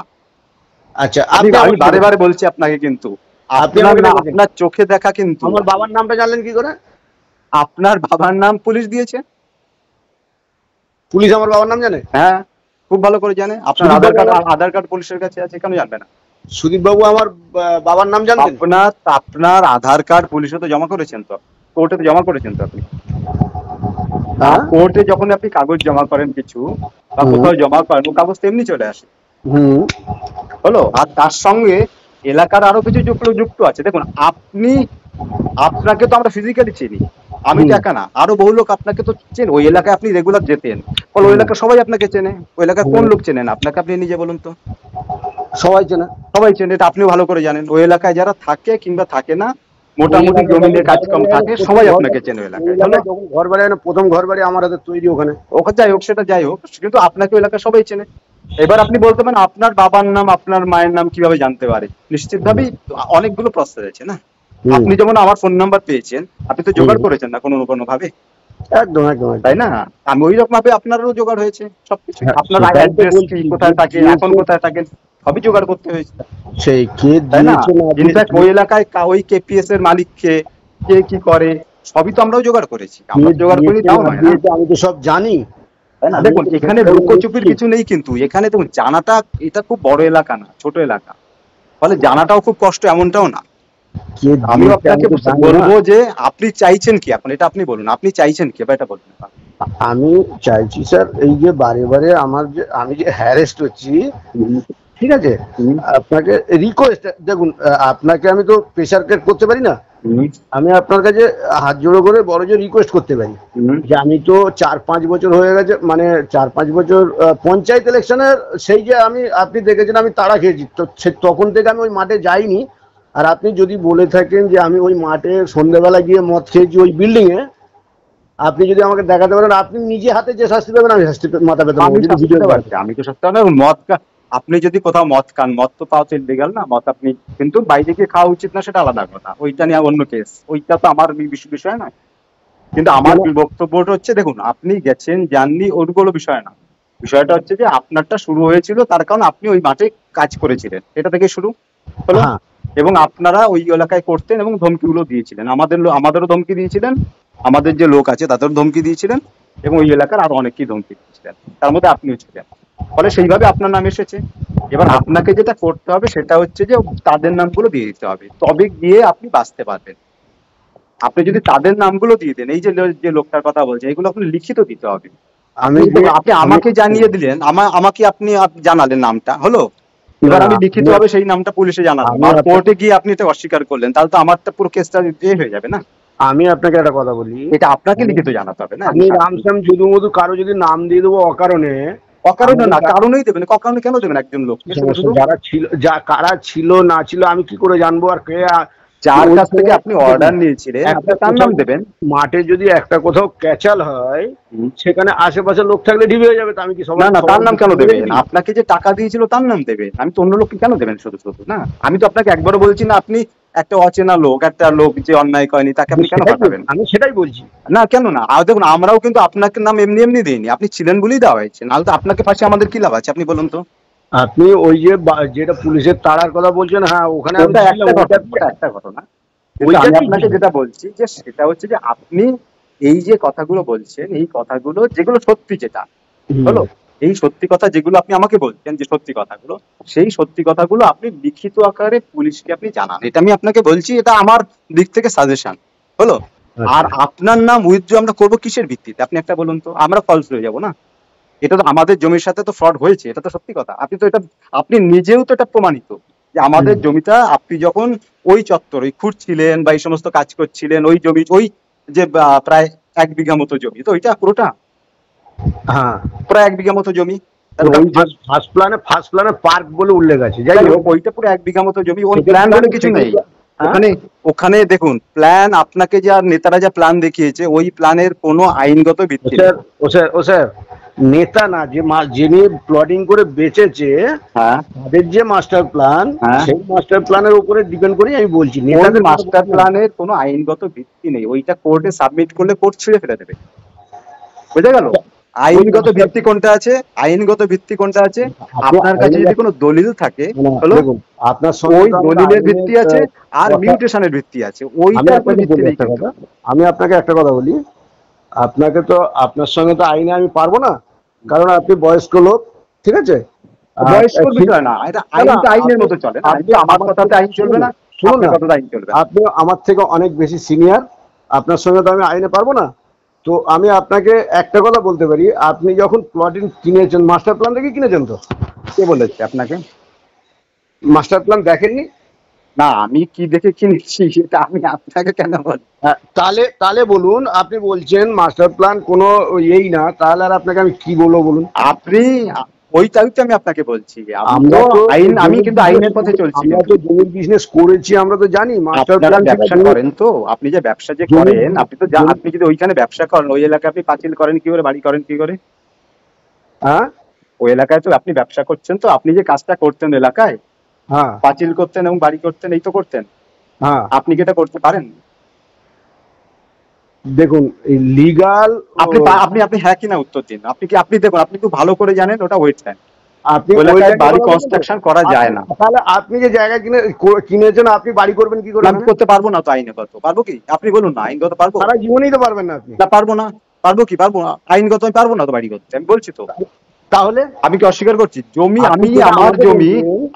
আচ্ছা, আমি আপনি আমি আমাকে বারে দেখেছেন। বারে বলছি আপনাকে, কিন্তু আপনি আপনার আমাকে না, দেখেছেন। আপনার চোখে দেখা কিন্তু। আমার বাবার নামটা জানলেন কি করে? আপনার বাবার নাম পুলিশ দিয়েছে। পুলিশ আমার বাবার নাম জানে? হ্যাঁ, খুব ভালো করে জানে। আপনার সুদীপ বাবু আধার কার্ড পুলিশের কাছে আছে, কেন জানবে না? সুদীপ বাবু আমার বাবার নাম জানতেন? আপনার আধার কার্ড পুলিশে তো জমা করেছেন তো, কোর্টে তো জমা করেছেন তো আপনি। হ্যাঁ। কোর্টে যখন আপনি কাগজ জমা করেন কিছু, বা কোথাও জমা করেন, ও কাগজ তেমনি চলে আসে, হুম। হলো। আর তার সঙ্গে এলাকার আরো কিছু যুক্ত আছে। দেখুন আপনাকে তো আমরা ফিজিক্যালি চিনি, আমি তো একা না, আরো বহু লোক আপনাকে তো চেন। ওই এলাকায় আপনি রেগুলার যেতেন, ফলে ওই এলাকার সবাই আপনাকে চেনে। ওই এলাকার কোন লোক চেনে না আপনাকে, আপনি নিজে বলুন তো? সবাই চেনে। সবাই চেনে, এটা আপনিও ভালো করে জানেন। ওই এলাকায় যারা থাকে কিংবা থাকে না, মোটামুটি জমি নিয়ে কাজকর্ম থাকে, সবাই আপনাকে চেনে ওই এলাকায়। হলো, ঘর বাড়ি, প্রথম ঘর বাড়ি আমার হাতে তৈরি ওখানে। ওখানে যাই হোক, সেটা যাই হোক, কিন্তু আপনাকে ওই এলাকায় সবাই চেনে। এবার আপনি বলতে পারেন আপনার বাবার নাম, আপনার মায়ের নাম কিভাবে জানতে পারে? নিশ্চিতভাবেই অনেকগুলো প্রসেস আছে না। আপনি যেমন আমার ফোন নাম্বার পেয়েছেন, আপনি তো জোগাড় করেছেন না কোনো না কোনো ভাবে, একদম একদম। তাই না? আমি ওই রকম ভাবে আপনারও জোগাড় হয়েছে সবকিছু। হ্যাঁ, আপনার সেটাই তো অ্যাড্রেস বলছি, কি, কোথায় থাকে, এখন কোথায় থাকেন, সবই জোগাড় করতে হয়েছে, সেই কে তাই না? দিয়েছে না ইনফ্যাক্ট দিয়েছে, ওই এলাকায় ওই কেপিএস এর মালিক কে কি করে, সবই তো আমরাও জোগাড় করেছি। আমরা জোগাড় করি তাও নয় না, আমি তো সব জানি। তাই না? আমি দেখুন তো এখানে সবটাই লুকোচুপির বুঝছি। কিছু নেই, কিন্তু এখানে দেখুন জানাটা, এটা খুব বড় এলাকা না, ছোট এলাকা, ফলে জানাটাও খুব কষ্ট এমনটাও না। কে আমিও দিয়েছে আমি আপনাকে তো জানি না। বলবো যে আপনি চাইছেন কি এখন, এটা আপনি বলুন, আপনি চাইছেন কি, এটা বলুন। আমি চাইছি স্যার, এই যে বারে বারে আমি যে হ্যারেস্ট হচ্ছি, ঠিক আছে, আপনাকে রিকোয়েস্ট, দেখুন আপনাকে আমি তো প্রেশার ক্রিয়েট করতে পারি না। আমি আপনার কাছে হাত জোড়ো করে বড় যে রিকোয়েস্ট করতে পারি যে আমি তো 4-5 বছর হয়ে গেছে, মানে 4-5 বছর পঞ্চায়েত ইলেকশনের, সেই যে আপনি দেখেছেন আমি তাড়া খেয়েছি তো, তখন থেকে আমি ওই মাঠে যাইনি। আর আপনি যদি বলে থাকেন যে আমি ওই মাঠে সন্ধ্যেবেলা গিয়ে মদ খেয়েছি ওই বিল্ডিং এ, আপনি যদি আমাকে দেখাতে পারেন, আপনি নিজে হাতে যে শাস্তি পাবেন আমি শাস্তি মাথা পেতে আমি পারবো, যদি শাস্তি ভিডিও দিতে পারছি, আমি তো শাস্তি পাবো না। আপনি যদি কোথাও মদ খান, মদ তো পাওয়া তো ইলিগাল না, মদ আপনি কিন্তু বাইরে গিয়ে খাওয়া উচিত না সেটা আলাদা কথা, ওইটা নিয়ে অন্য কেস, ওইটা তো আমার বিষয় নয়। কিন্তু আমার বক্তব্যটা হচ্ছে, দেখুন আপনি গেছেন যাননি ওইগুলো বিষয় না, বিষয়টা হচ্ছে যে আপনারটা শুরু হয়েছিল তার কারণ আপনি ওই মাঠে কাজ করেছিলেন, এটা থেকে শুরু হলো। হ্যাঁ এবং আপনারা ওই এলাকায় করতেন এবং ধমকিগুলো দিয়েছিলেন, আমাদেরও ধমকি দিয়েছিলেন, আমাদের যে লোক আছে তাদেরও ধমকি দিয়েছিলেন, এবং ওই এলাকার আরো অনেকেই ধমকি দিয়েছিলেন, তার মধ্যে আপনিও ছিলেন। ফলে সেইভাবে আপনার নাম এসেছে। এবার আপনাকে যেটা করতে হবে সেটা হচ্ছে যে তাদের নামগুলো দিয়ে দিতে হবে, তবে গিয়ে আপনি বাঁচতে পারবেন। আপনি যদি তাদের নামগুলো দিয়ে দেন, এই যে যে লোকটার কথা বলছে, এগুলো আপনি লিখিত দিতে হবে। আমি আপনি আমাকে জানিয়ে দিলেন, আমাকে আপনি জানালেন নামটা হলো, এবার আমি লিখিত ভাবে সেই নামটা পুলিশে জানালাম, আর কোর্টে গিয়ে আপনি এটা অস্বীকার করলেন, তাহলে তো আমারটা পুরো কেসটা হয়ে যাবে না। আমি আপনাকে একটা কথা বলি, এটা আপনাকে লিখিত জানাতে হবে না। আমি রামশ্যাম যদু মধু কারো যদি নাম দিয়ে দেবো অকারণে, অকারণে না, কারণেই দেবেন, অকারণে কেন দেবেন একজন লোক? যারা ছিল, কারা ছিল না ছিল আমি কি করে জানবো? আর কে যার কাছ থেকে আপনি অর্ডার নিয়েছিলেন আপনি তার নাম দেবেন। মাঠে যদি একটা কোথাও ক্যাচাল হয়, সেখানে আশেপাশে লোক থাকলে ঢিবি হয়ে যাবে, তো আমি কি না না, তার নাম কেন দেবেন? আপনাকে যে টাকা দিয়েছিল তার নাম দেবেন, আমি তো অন্য লোককে কেন দেবেন শুধু শুধু? না, আমি তো আপনাকে একবারও বলছি না আপনি একটা অচেনা লোক, একটা লোক যে অন্যায় করেনি তাকে আপনি কেন পাঠাবেন? আমি সেটাই বলছি। না কেন না, আর দেখুন আমরাও কিন্তু আপনাকে নাম এমনি এমনি দিইনি, আপনি ছিলেন বলেই দেওয়া হয়েছে, নাহলে তো আপনাকে পাশে আমাদের কি লাভ আছে আপনি বলুন তো? আপনি ওই যে যেটা পুলিশের তাড়ার কথা বলছেন, হ্যাঁ ওখানে একটা ঘটনা, আমি আপনাকে যেটা বলছি যে সেটা হচ্ছে যে আপনি এই যে কথাগুলো বলছেন, এই কথাগুলো যেগুলো সত্যি, যেটা হলো এই সত্যি কথা যেগুলো আপনি আমাকে বলছেন যে সত্যি কথাগুলো, সেই সত্যি কথাগুলো আপনি লিখিত আকারে পুলিশকে আপনি জানান, এটা আমি আপনাকে বলছি, এটা আমার দিক থেকে সাজেশন হলো। আর আপনার নাম উইথড্র আমরা করবো কিসের ভিত্তিতে আপনি একটা বলুন তো? আমরা ফলস হয়ে যাবো না? এটা তো আমাদের জমির সাথে তো ফ্রড হয়েছে, এটা তো সত্যি কথা, আপনি তো এটা আপনি নিজেও তো এটা প্রমাণিত যে আমাদের জমিটা আপনি যখন ওই চত্বর ওই খুঁড়ছিলেন বা এই সমস্ত কাজ করছিলেন, ওই জমি ওই যে প্রায় 1 বিঘা মতো জমি, তো ওইটা পুরোটা হ্যাঁ প্রায় 1 বিঘা মতো জমি, ফার্স্ট প্ল্যানে পার্ক বলে উল্লেখ আছে, যাই হোক ওইটা পুরো 1 বিঘা মতো জমি, ওই প্ল্যান বলে কিছু নেই ওখানে। ওখানে দেখুন প্ল্যান, আপনাকে যা নেতারা যা প্ল্যান দেখিয়েছে ওই প্ল্যানের কোনো আইনগত ভিত্তি নেই। ও স্যার নেতা না, যিনি প্লটিং করে বেচেছে তাদের যে মাস্টার প্ল্যান, সেই মাস্টার প্ল্যানের উপরে ডিপেন্ড করে আমি বলছি, নেতাদের মাস্টার প্ল্যানের কোনো আইনগত ভিত্তি নেই, ওইটা কোর্টে সাবমিট করলে কোর্ট ছিঁড়ে ফেলে দেবে, বুঝে গেল? আইনগত ভিত্তি কোনটা আছে? আইনগত ভিত্তি কোনটা আছে? আপনার কাছে যদি কোনো দলিল থাকে হলো, আপনার ওই দলিলের ভিত্তি আছে আর মিউটেশনের ভিত্তি আছে, ওইটা ভিত্তি নেই। আমি আপনাকে একটা কথা বলি, আপনাকে তো আপনার সঙ্গে তো আইনে আমি পারবো না, কারণ আপনি বয়স্ক লোক, ঠিক আছে? বয়স্ক বিষয় না, এটা আইনের মতো চলে না, আমার কথাতে আইন চলবে না, আপনার কথাতে আইন চলবে। আপনি আমার থেকে অনেক বেশি সিনিয়র, আপনার সঙ্গে তো আমি আইনে পারবো না। তো আমি আপনাকে একটা কথা বলতে পারি, আপনি যখন প্লটিং কিনেছেন মাস্টার প্ল্যান দেখে কিনেছেন তো? কে বলেছে আপনাকে মাস্টার প্ল্যান দেখেননি? না, আমি কি দেখে কিনেছি সেটা আমি আপনাকে কেন বল? তাহলে বলুন, আপনি বলছেন মাস্টার প্ল্যান কোনো এই না, তাহলে আর আপনাকে আমি কি বলবো বলুন? আপনি ওইটাই তো আমি আপনাকে বলছি, আমি কিন্তু আইনের পথে চলছি, আমরা তো জমির বিজনেস করেছি, আমরা তো জানি মাস্টার প্ল্যান ব্যবসা করেন, তো আপনি যে ব্যবসা যে করেন, আপনি তো আপনি যদি ওইখানে ব্যবসা করেন, ওই এলাকায় আপনি পাঁচিল করেন কি করে, বাড়ি করেন কি করে? হ্যাঁ, ওই এলাকায় তো আপনি ব্যবসা করছেন, তো আপনি যে কাজটা করতেন এলাকায়, হ্যাঁ পাঁচিল করতেন এবং বাড়ি করতেন, এই তো করতেন, হ্যাঁ আপনি কি এটা করতে পারেন? দেখুন এই লিগাল, আপনি আপনি আপনি হ্যাঁ কিনা উত্তর দিন, আপনি কি আপনি দেখুন, আপনি খুব ভালো করে জানেন ওটা ওয়েটল্যান্ড, আপনি বাড়ি কনস্ট্রাকশন করা যায় না। তাহলে আপনি যে জায়গা কিনেছেন আপনি বাড়ি করবেন কি করে? আমি করতে পারবো না তো আইনগত, পারবো কি? আপনি বলুন না, আইনগত পারবো? সারা জীবনেই তো পারবেন না আপনি। না পারবো না, পারবো কি? পারবো না, আইনগত আমি পারবো না তো বাড়ি করতে, আমি বলছি তো। তাহলে আমি কি অস্বীকার করছি? জমি আমি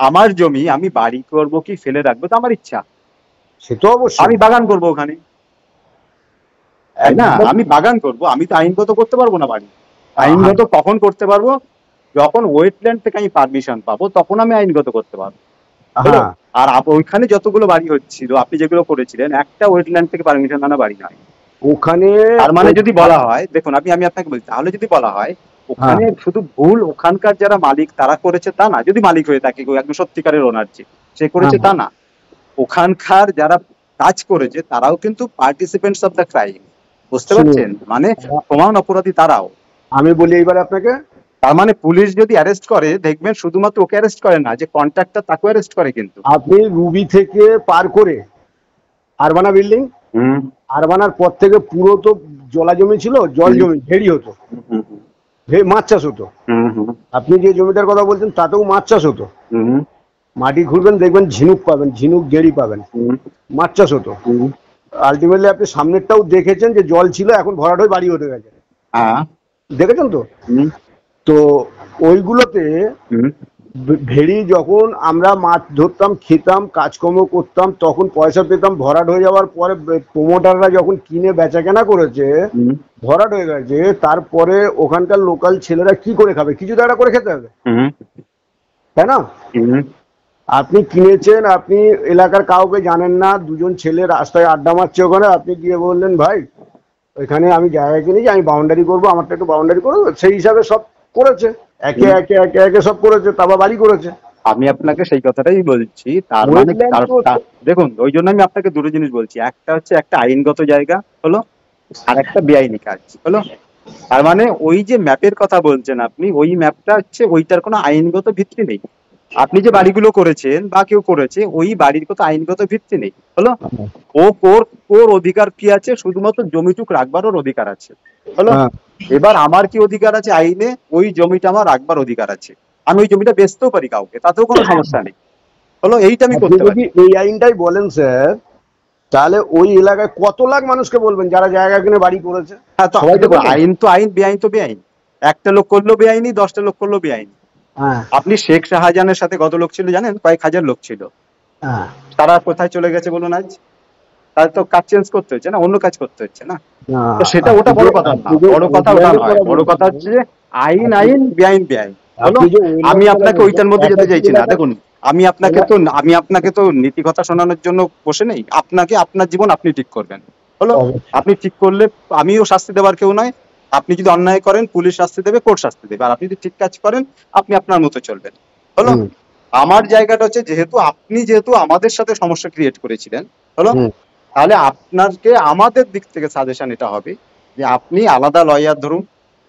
আমার জমি আমি বাড়ি করবো কি ফেলে রাখবো তো আমার ইচ্ছা, সে তো অবশ্যই আমি বাগান করবো ওখানে, তাই না? আমি বাগান করবো, আমি তো আইনগত করতে পারবো না বাড়ি। আইনগত কখন করতে পারবো? যখন ওয়েটল্যান্ড থেকে আমি পারমিশন পাবো তখন আমি আইনগত করতে পারবো। আর ওইখানে যতগুলো বাড়ি হচ্ছিল, আপনি যেগুলো করেছিলেন, একটা ওয়েটল্যান্ড থেকে পারমিশন আনা বাড়ি নয় ওখানে। তার মানে যদি বলা হয়, দেখুন আমি আপনাকে বলছি, তাহলে যদি বলা হয় ওখানে শুধু ভুল ওখানকার যারা মালিক তারা করেছে তা না, যদি মালিক হয়ে থাকে একদম সত্যিকারের ওনার সে করেছে তা না, ওখানকার যারা কাজ করেছে তারাও কিন্তু পার্টিসিপেন্টস অফ দ্য ক্রাইম, বুঝতে পারছেন? মানে প্রমাণ অপরাধী তারাও। আমি বলি এইবার আপনাকে, তার মানে পুলিশ যদি অ্যারেস্ট করে, দেখবেন শুধুমাত্র ওকে অ্যারেস্ট করে না, যে কন্ট্রাক্টর তাকেও অ্যারেস্ট করে কিন্তু। আপনি রুবি থেকে পার করে আরবানা বিল্ডিং, হুম আরবানার পর থেকে পুরো তো জলা জমি ছিল, জল জমি, ভেড়ি হতো, হুম মাছ চাষ হতো। হুম হুম আপনি যে জমিটার কথা বলছেন তাতেও মাছ চাষ হতো। হুম মাটি খুঁড়বেন, দেখবেন ঝিনুক পাবেন, ঝিনুক গেড়ি পাবেন, হুম মাছ চাষ হতো। হুম। আলটিমেটলি আপনি সামনেরটাও দেখেছেন যে জল ছিল, এখন ভরাট হয়ে বাড়ি হতে গেছে, হ্যাঁ। দেখেছেন তো। হুম তো ওইগুলোতে হুম ভেড়ি যখন আমরা মাছ ধরতাম, খেতাম, কাজকর্ম করতাম, তখন পয়সা পেতাম। ভরাট হয়ে যাওয়ার পরে প্রমোটাররা যখন কিনে বেচা কেনা করেছে, হুম ভরাট হয়ে গেছে, তারপরে ওখানকার লোকাল ছেলেরা কি করে খাবে? কিছু তো একটা করে খেতে হবে, হুম তাই না? হুম আপনি কিনেছেন, আপনি এলাকার কাউকে জানেন না, দুজন ছেলে রাস্তায় আড্ডা মারছে ওখানে, আপনি গিয়ে বললেন ভাই ওইখানে আমি জায়গা কিনেছি, আমি বাউন্ডারি করবো, আমারটা একটু বাউন্ডারি করবো, সেই হিসাবে সব করেছে, একে হুম। একে একে একে সব করেছে, তারপর বাড়ি করেছে। আমি আপনাকে সেই কথাটাই বলছি। তার মানে ওয়েটল্যান্ড তো দেখুন, ওই জন্য আমি আপনাকে দুটো জিনিস বলছি। একটা হচ্ছে একটা আইনগত জায়গা হলো, আর একটা বেআইনি কাজ হলো। তার মানে ওই যে ম্যাপের কথা বলছেন আপনি, ওই ম্যাপটা হচ্ছে, ওইটার কোনো আইনগত ভিত্তি নেই। আপনি যে বাড়িগুলো করেছেন বা কেউ করেছে, ওই বাড়ির কত আইনগত ভিত্তি নেই হলো। ও ওর অধিকার কি আছে? শুধুমাত্র জমিটুক রাখবার ওর অধিকার আছে হলো। হ্যাঁ, এবার আমার কি অধিকার আছে আইনে? ওই জমিটা আমার রাখবার অধিকার আছে, আমি ওই জমিটা বেচতেও পারি কাউকে, তাতেও কোনো সমস্যা নেই হলো। এইটা আমি আপনি করতে পারি। যদি এই আইনটাই বলেন স্যার, তাহলে ওই এলাকায় কত লাখ মানুষকে বলবেন যারা জায়গা কিনে বাড়ি করেছে? হ্যাঁ, তো সবাই তো দেখুন, করবেন। আইন তো আইন, বেআইন তো বেআইন। একটা লোক করলো বেআইনি, 10টা লোক করলো বেআইনি। হ্যাঁ, আপনি শেখ শাহজাহানের সাথে কত লোক ছিল জানেন? কয়েক হাজার লোক ছিল। হ্যাঁ, তারা কোথায় চলে গেছে বলুন আজ? তাদের তো কাজ চেঞ্জ করতে হচ্ছে না, অন্য কাজ করতে হচ্ছে না। না, তো সেটা, ওটা আপনি যে বড় কথা না, আপনি যে বড় কথা ওটা ওয়েটল্যান্ডের নয়। কথা বড় কথা বলছেন, হচ্ছে যে আইন আপনি আইন, বেআইন বেআইন হলো। আপনি যে আমি ওয়েটল্যান্ডের কথা আপনাকে বলছেন, ওইটার মধ্যে যেতে একাধিক চাইছি না। এলাকা, দেখুন, আমি আপনাকে তো নীতি কথা শোনানোর জন্য বসে নেই। আপনাকে আপনার জীবন আপনি ঠিক করবেন হলো। অবশ্যই। আপনি ঠিক করলে আমিও শাস্তি দেওয়ার কেউ নয়। আপনি যদি অন্যায় করেন, পুলিশ শাস্তি দেবে, কোর্ট শাস্তি দেবে। আর আপনি যদি ঠিক কাজ করেন, আপনি আপনার মতো চলবেন হলো। হুম, আমার জায়গাটা হচ্ছে, যেহেতু আমাদের সাথে সমস্যা ক্রিয়েট করেছিলেন হলো, হুম, তাহলে আপনাকে আমাদের দিক থেকে সাজেশন এটা হবে যে আপনি আলাদা লয়ার ধরুন,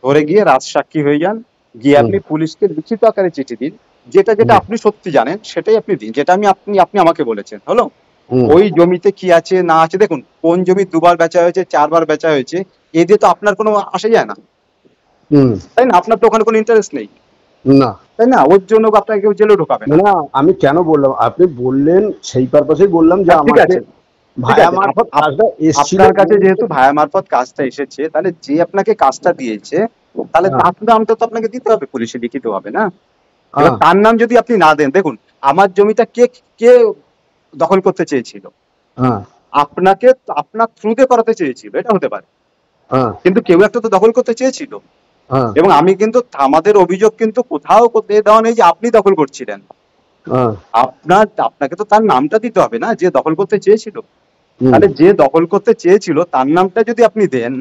ধরে গিয়ে রাজসাক্ষী হয়ে যান, গিয়ে হুম, আপনি পুলিশকে লিখিত আকারে চিঠি দিন, যেটা যেটা হুম, আপনি সত্যি জানেন সেটাই আপনি দিন, যেটা আপনি আমাকে বলেছেন হলো। হুম, ওই জমিতে কি আছে না আছে, দেখুন কোন জমি দুবার বেচা হয়েছে, 4বার বেচা হয়েছে, এ দিয়ে তো আপনার কোনো আসে যায় না, হুম, তাই না? আপনার তো ওখানে কোনো ইন্টারেস্ট নেই, না, তাই না? ওর জন্য আপনাকে কেউ জেলে ঢোকাবে না। না, আমি কেন বললাম, আপনি বললেন সেই পারপাসেই বললাম যে হ্যাঁ, ঠিক আমাকে আছে, ঠিক ভায়া আছে। মারফত কাজটা এসছিল আপনার কাছে বলেই তো। যেহেতু ভায়া মারফত কাজটা এসেছে, তাহলে যে আপনাকে কাজটা দিয়েছে, তাহলে হ্যাঁ, তার নামটা তো আপনাকে দিতে হবে, পুলিশে লিখিত হবে না? এবার হ্যাঁ, তার নাম যদি আপনি না দেন, দেখুন আমার জমিটা কে কে দখল করতে চেয়েছিল? হ্যাঁ, আপনাকে, আপনার থ্রুতে করাতে চেয়েছিল, এটা হতে পারে। হ্যাঁ, কিন্তু কেউ একটা তো দখল করতে চেয়েছিল। হ্যাঁ, এবং আমি কিন্তু, আমাদের অভিযোগ কিন্তু কোথাও দেওয়া নেই যে আপনি দখল করছিলেন। হ্যাঁ, আপনাকে তো তার নামটা দিতে হবে না, যে দখল করতে চেয়েছিল। হুম, তাহলে যে দখল করতে চেয়েছিল তার নামটা যদি আপনি দেন,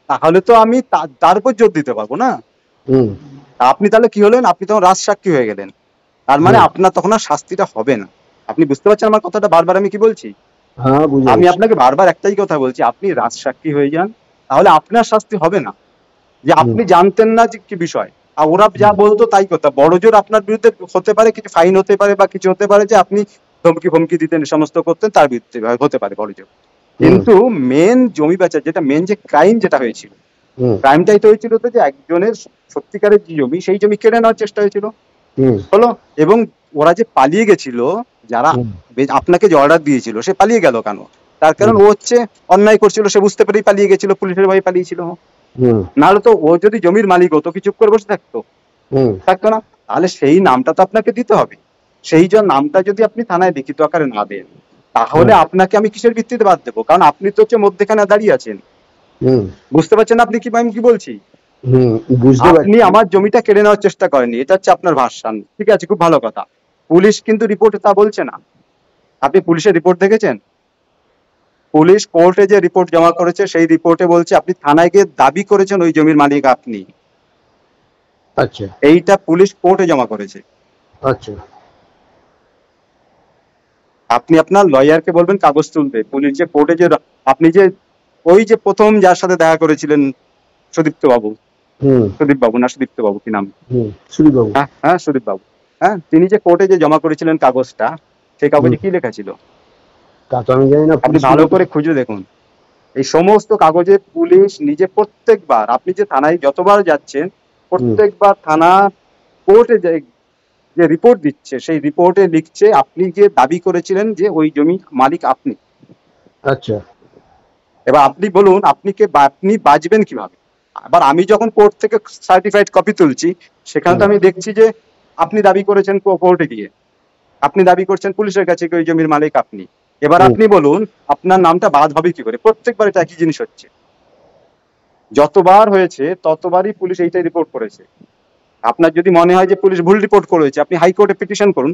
তাহলে তো আমি তার উপর জোর দিতে পারবো না। হুম, আপনি তাহলে কি হলেন? আপনি তখন রাজসাক্ষী হয়ে গেলেন। তার মানে হুম, আপনার তখন আর শাস্তিটা হবে না। আপনি বুঝতে পারছেন আমার কথাটা? বারবার আমি কি বলছি? হ্যাঁ, বুঝে আমি গেছি। আপনাকে বারবার একটাই কথা বলছি, আপনি রাজসাক্ষী হয়ে যান, তাহলে আপনার শাস্তি হবে না। যে হুম, আপনি জানতেন না যে কি বিষয়, আর ওরা যা বলতো তাই কথা, বড় জোর আপনার বিরুদ্ধে হতে পারে, কিছু ফাইন হতে পারে, বা কিছু হতে পারে, যে আপনি ধমকি ফমকি দিতেন, এই সমস্ত করতেন, তার বিরুদ্ধে হতে পারে বড় জোর। হুম, কিন্তু মেন জমি বেচার যেটা মেন যে ক্রাইম যেটা হয়েছিল, হুম, ক্রাইমটাই তো হয়েছিল তো যে একজনের সত্যিকারের যে জমি, সেই জমি কেড়ে নেওয়ার চেষ্টা হয়েছিল হুম, হলো। এবং ওরা যে পালিয়ে গেছিল, যারা হুম, আপনাকে যে অর্ডার দিয়েছিল, সে পালিয়ে গেল কেন? তার কারণ হুম, ও হচ্ছে অন্যায় করছিল, সে বুঝতে পেরেই পালিয়ে গেছিল, পুলিশের ভয়ে পালিয়েছিল। হুম, নাহলে তো ও যদি জমির মালিক হতো, কি চুপ করে বসে থাকতো? হুম, থাকতো না। তাহলে সেই নামটা তো আপনাকে দিতে হবে। সেই যে নামটা যদি আপনি থানায় লিখিত আকারে না দেন, তাহলে হুম, আপনাকে আমি কিসের ভিত্তিতে বাদ দেবো? কারণ আপনি তো হচ্ছে মধ্যেখানে দাঁড়িয়ে আছেন। হুম, বুঝতে পারছেন আপনি কি, আমি কি বলছি? হুম, বুঝতে আপনি পারছি। আমার জমিটা কেড়ে নেওয়ার চেষ্টা করেননি, এটা হচ্ছে আপনার ভার্সন। ঠিক আছে, খুব ভালো কথা। পুলিশ কিন্তু রিপোর্টে তা বলছে না। আপনি পুলিশের রিপোর্ট দেখেছেন? পুলিশ কোর্টে যে রিপোর্ট জমা করেছে, সেই রিপোর্টে বলছে আপনি থানায় গিয়ে দাবি করেছেন ওই জমির মালিক আপনি। আচ্ছা, এইটা পুলিশ কোর্টে জমা করেছে। আচ্ছা, আপনি আপনার লয়ারকে বলবেন কাগজ তুলতে। পুলিশ যে কোর্টে যে, আপনি যে ওই যে প্রথম যার সাথে দেখা করেছিলেন, সুদীপ্ত বাবু, হুম সুদীপ বাবু না সুদীপ্ত বাবু কি নাম? হুম সুদীপবাবু। হ্যাঁ হ্যাঁ সুদীপ বাবু। হ্যাঁ, তিনি যে কোর্টে যে জমা করেছিলেন কাগজটা, সেই হুম কাগজে কি লেখা ছিল তা তো আমি জানি না, আপনি পুলিশ কি ভালো বলতো? করে খুঁজে দেখুন। এই সমস্ত কাগজে পুলিশ নিজে প্রত্যেকবার, আপনি যে থানায় যতবার যাচ্ছেন, হুম প্রত্যেকবার থানা কোর্টে যে যে রিপোর্ট দিচ্ছে, সেই রিপোর্টে লিখছে আপনি যে দাবি করেছিলেন যে ওই জমি মালিক আপনি। আচ্ছা। এবার আপনি বলুন, আপনি বাঁচবেন কিভাবে? আবার আমি যখন কোর্ট থেকে সার্টিফাইড কপি তুলছি, সেখানে হুম তো আমি দেখছি যে আপনি দাবি করেছেন কোর্টে গিয়ে, আপনি দাবি করছেন পুলিশের কাছে ওই জমির মালিক আপনি। এবার হুম আপনি বলুন আপনার নামটা বাদ হবে কি করে? প্রত্যেকবার এটা একই জিনিস হচ্ছে, যতবার হয়েছে ততবারই পুলিশ এইটাই রিপোর্ট করেছে। আপনার যদি মনে হয় যে পুলিশ ভুল রিপোর্ট করেছে, আপনি হাইকোর্টে পিটিশন করুন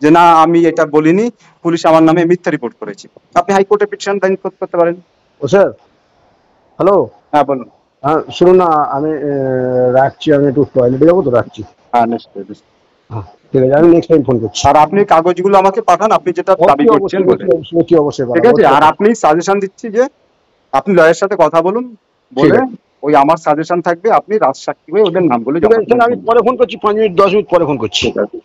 যে না আমি এটা বলিনি, পুলিশ আমার নামে মিথ্যা রিপোর্ট করেছে। আপনি হাইকোর্টে পিটিশন দায়ের করতে পারেন। ও স্যার, হ্যালো। হ্যাঁ বলুন। হ্যাঁ শুনুন না, আমি রাখছি, আমি একটু টয়লেটে যাবো তো, রাখছি। হ্যাঁ নিশ্চয়ই নিশ্চয়ই। হ্যাঁ ঠিক আছে, আমি নেক্সট টাইম ফোন করছি। আর আপনি কাগজগুলো আমাকে পাঠান, আপনি যেটা দাবি অতি করছেন অবশ্যই, বলে। অতি অবশ্যই, অতি অবশ্যই ঠিক পাঠাবো, আছে, অতি আর অবশ্যই। আপনি সাজেশন দিচ্ছি যে আপনি লয়ের সাথে কথা বলুন, ঠিক বলে আছে, ওই আমার সাজেশন থাকবে আপনি রাজসাক্ষী হয়ে ওদের নামগুলো ঠিক জমা আছে দিন। স্যার, আমি পরে ফোন করছি, 5 মিনিট 10 মিনিট পরে ফোন করছি। ঠিক আছে।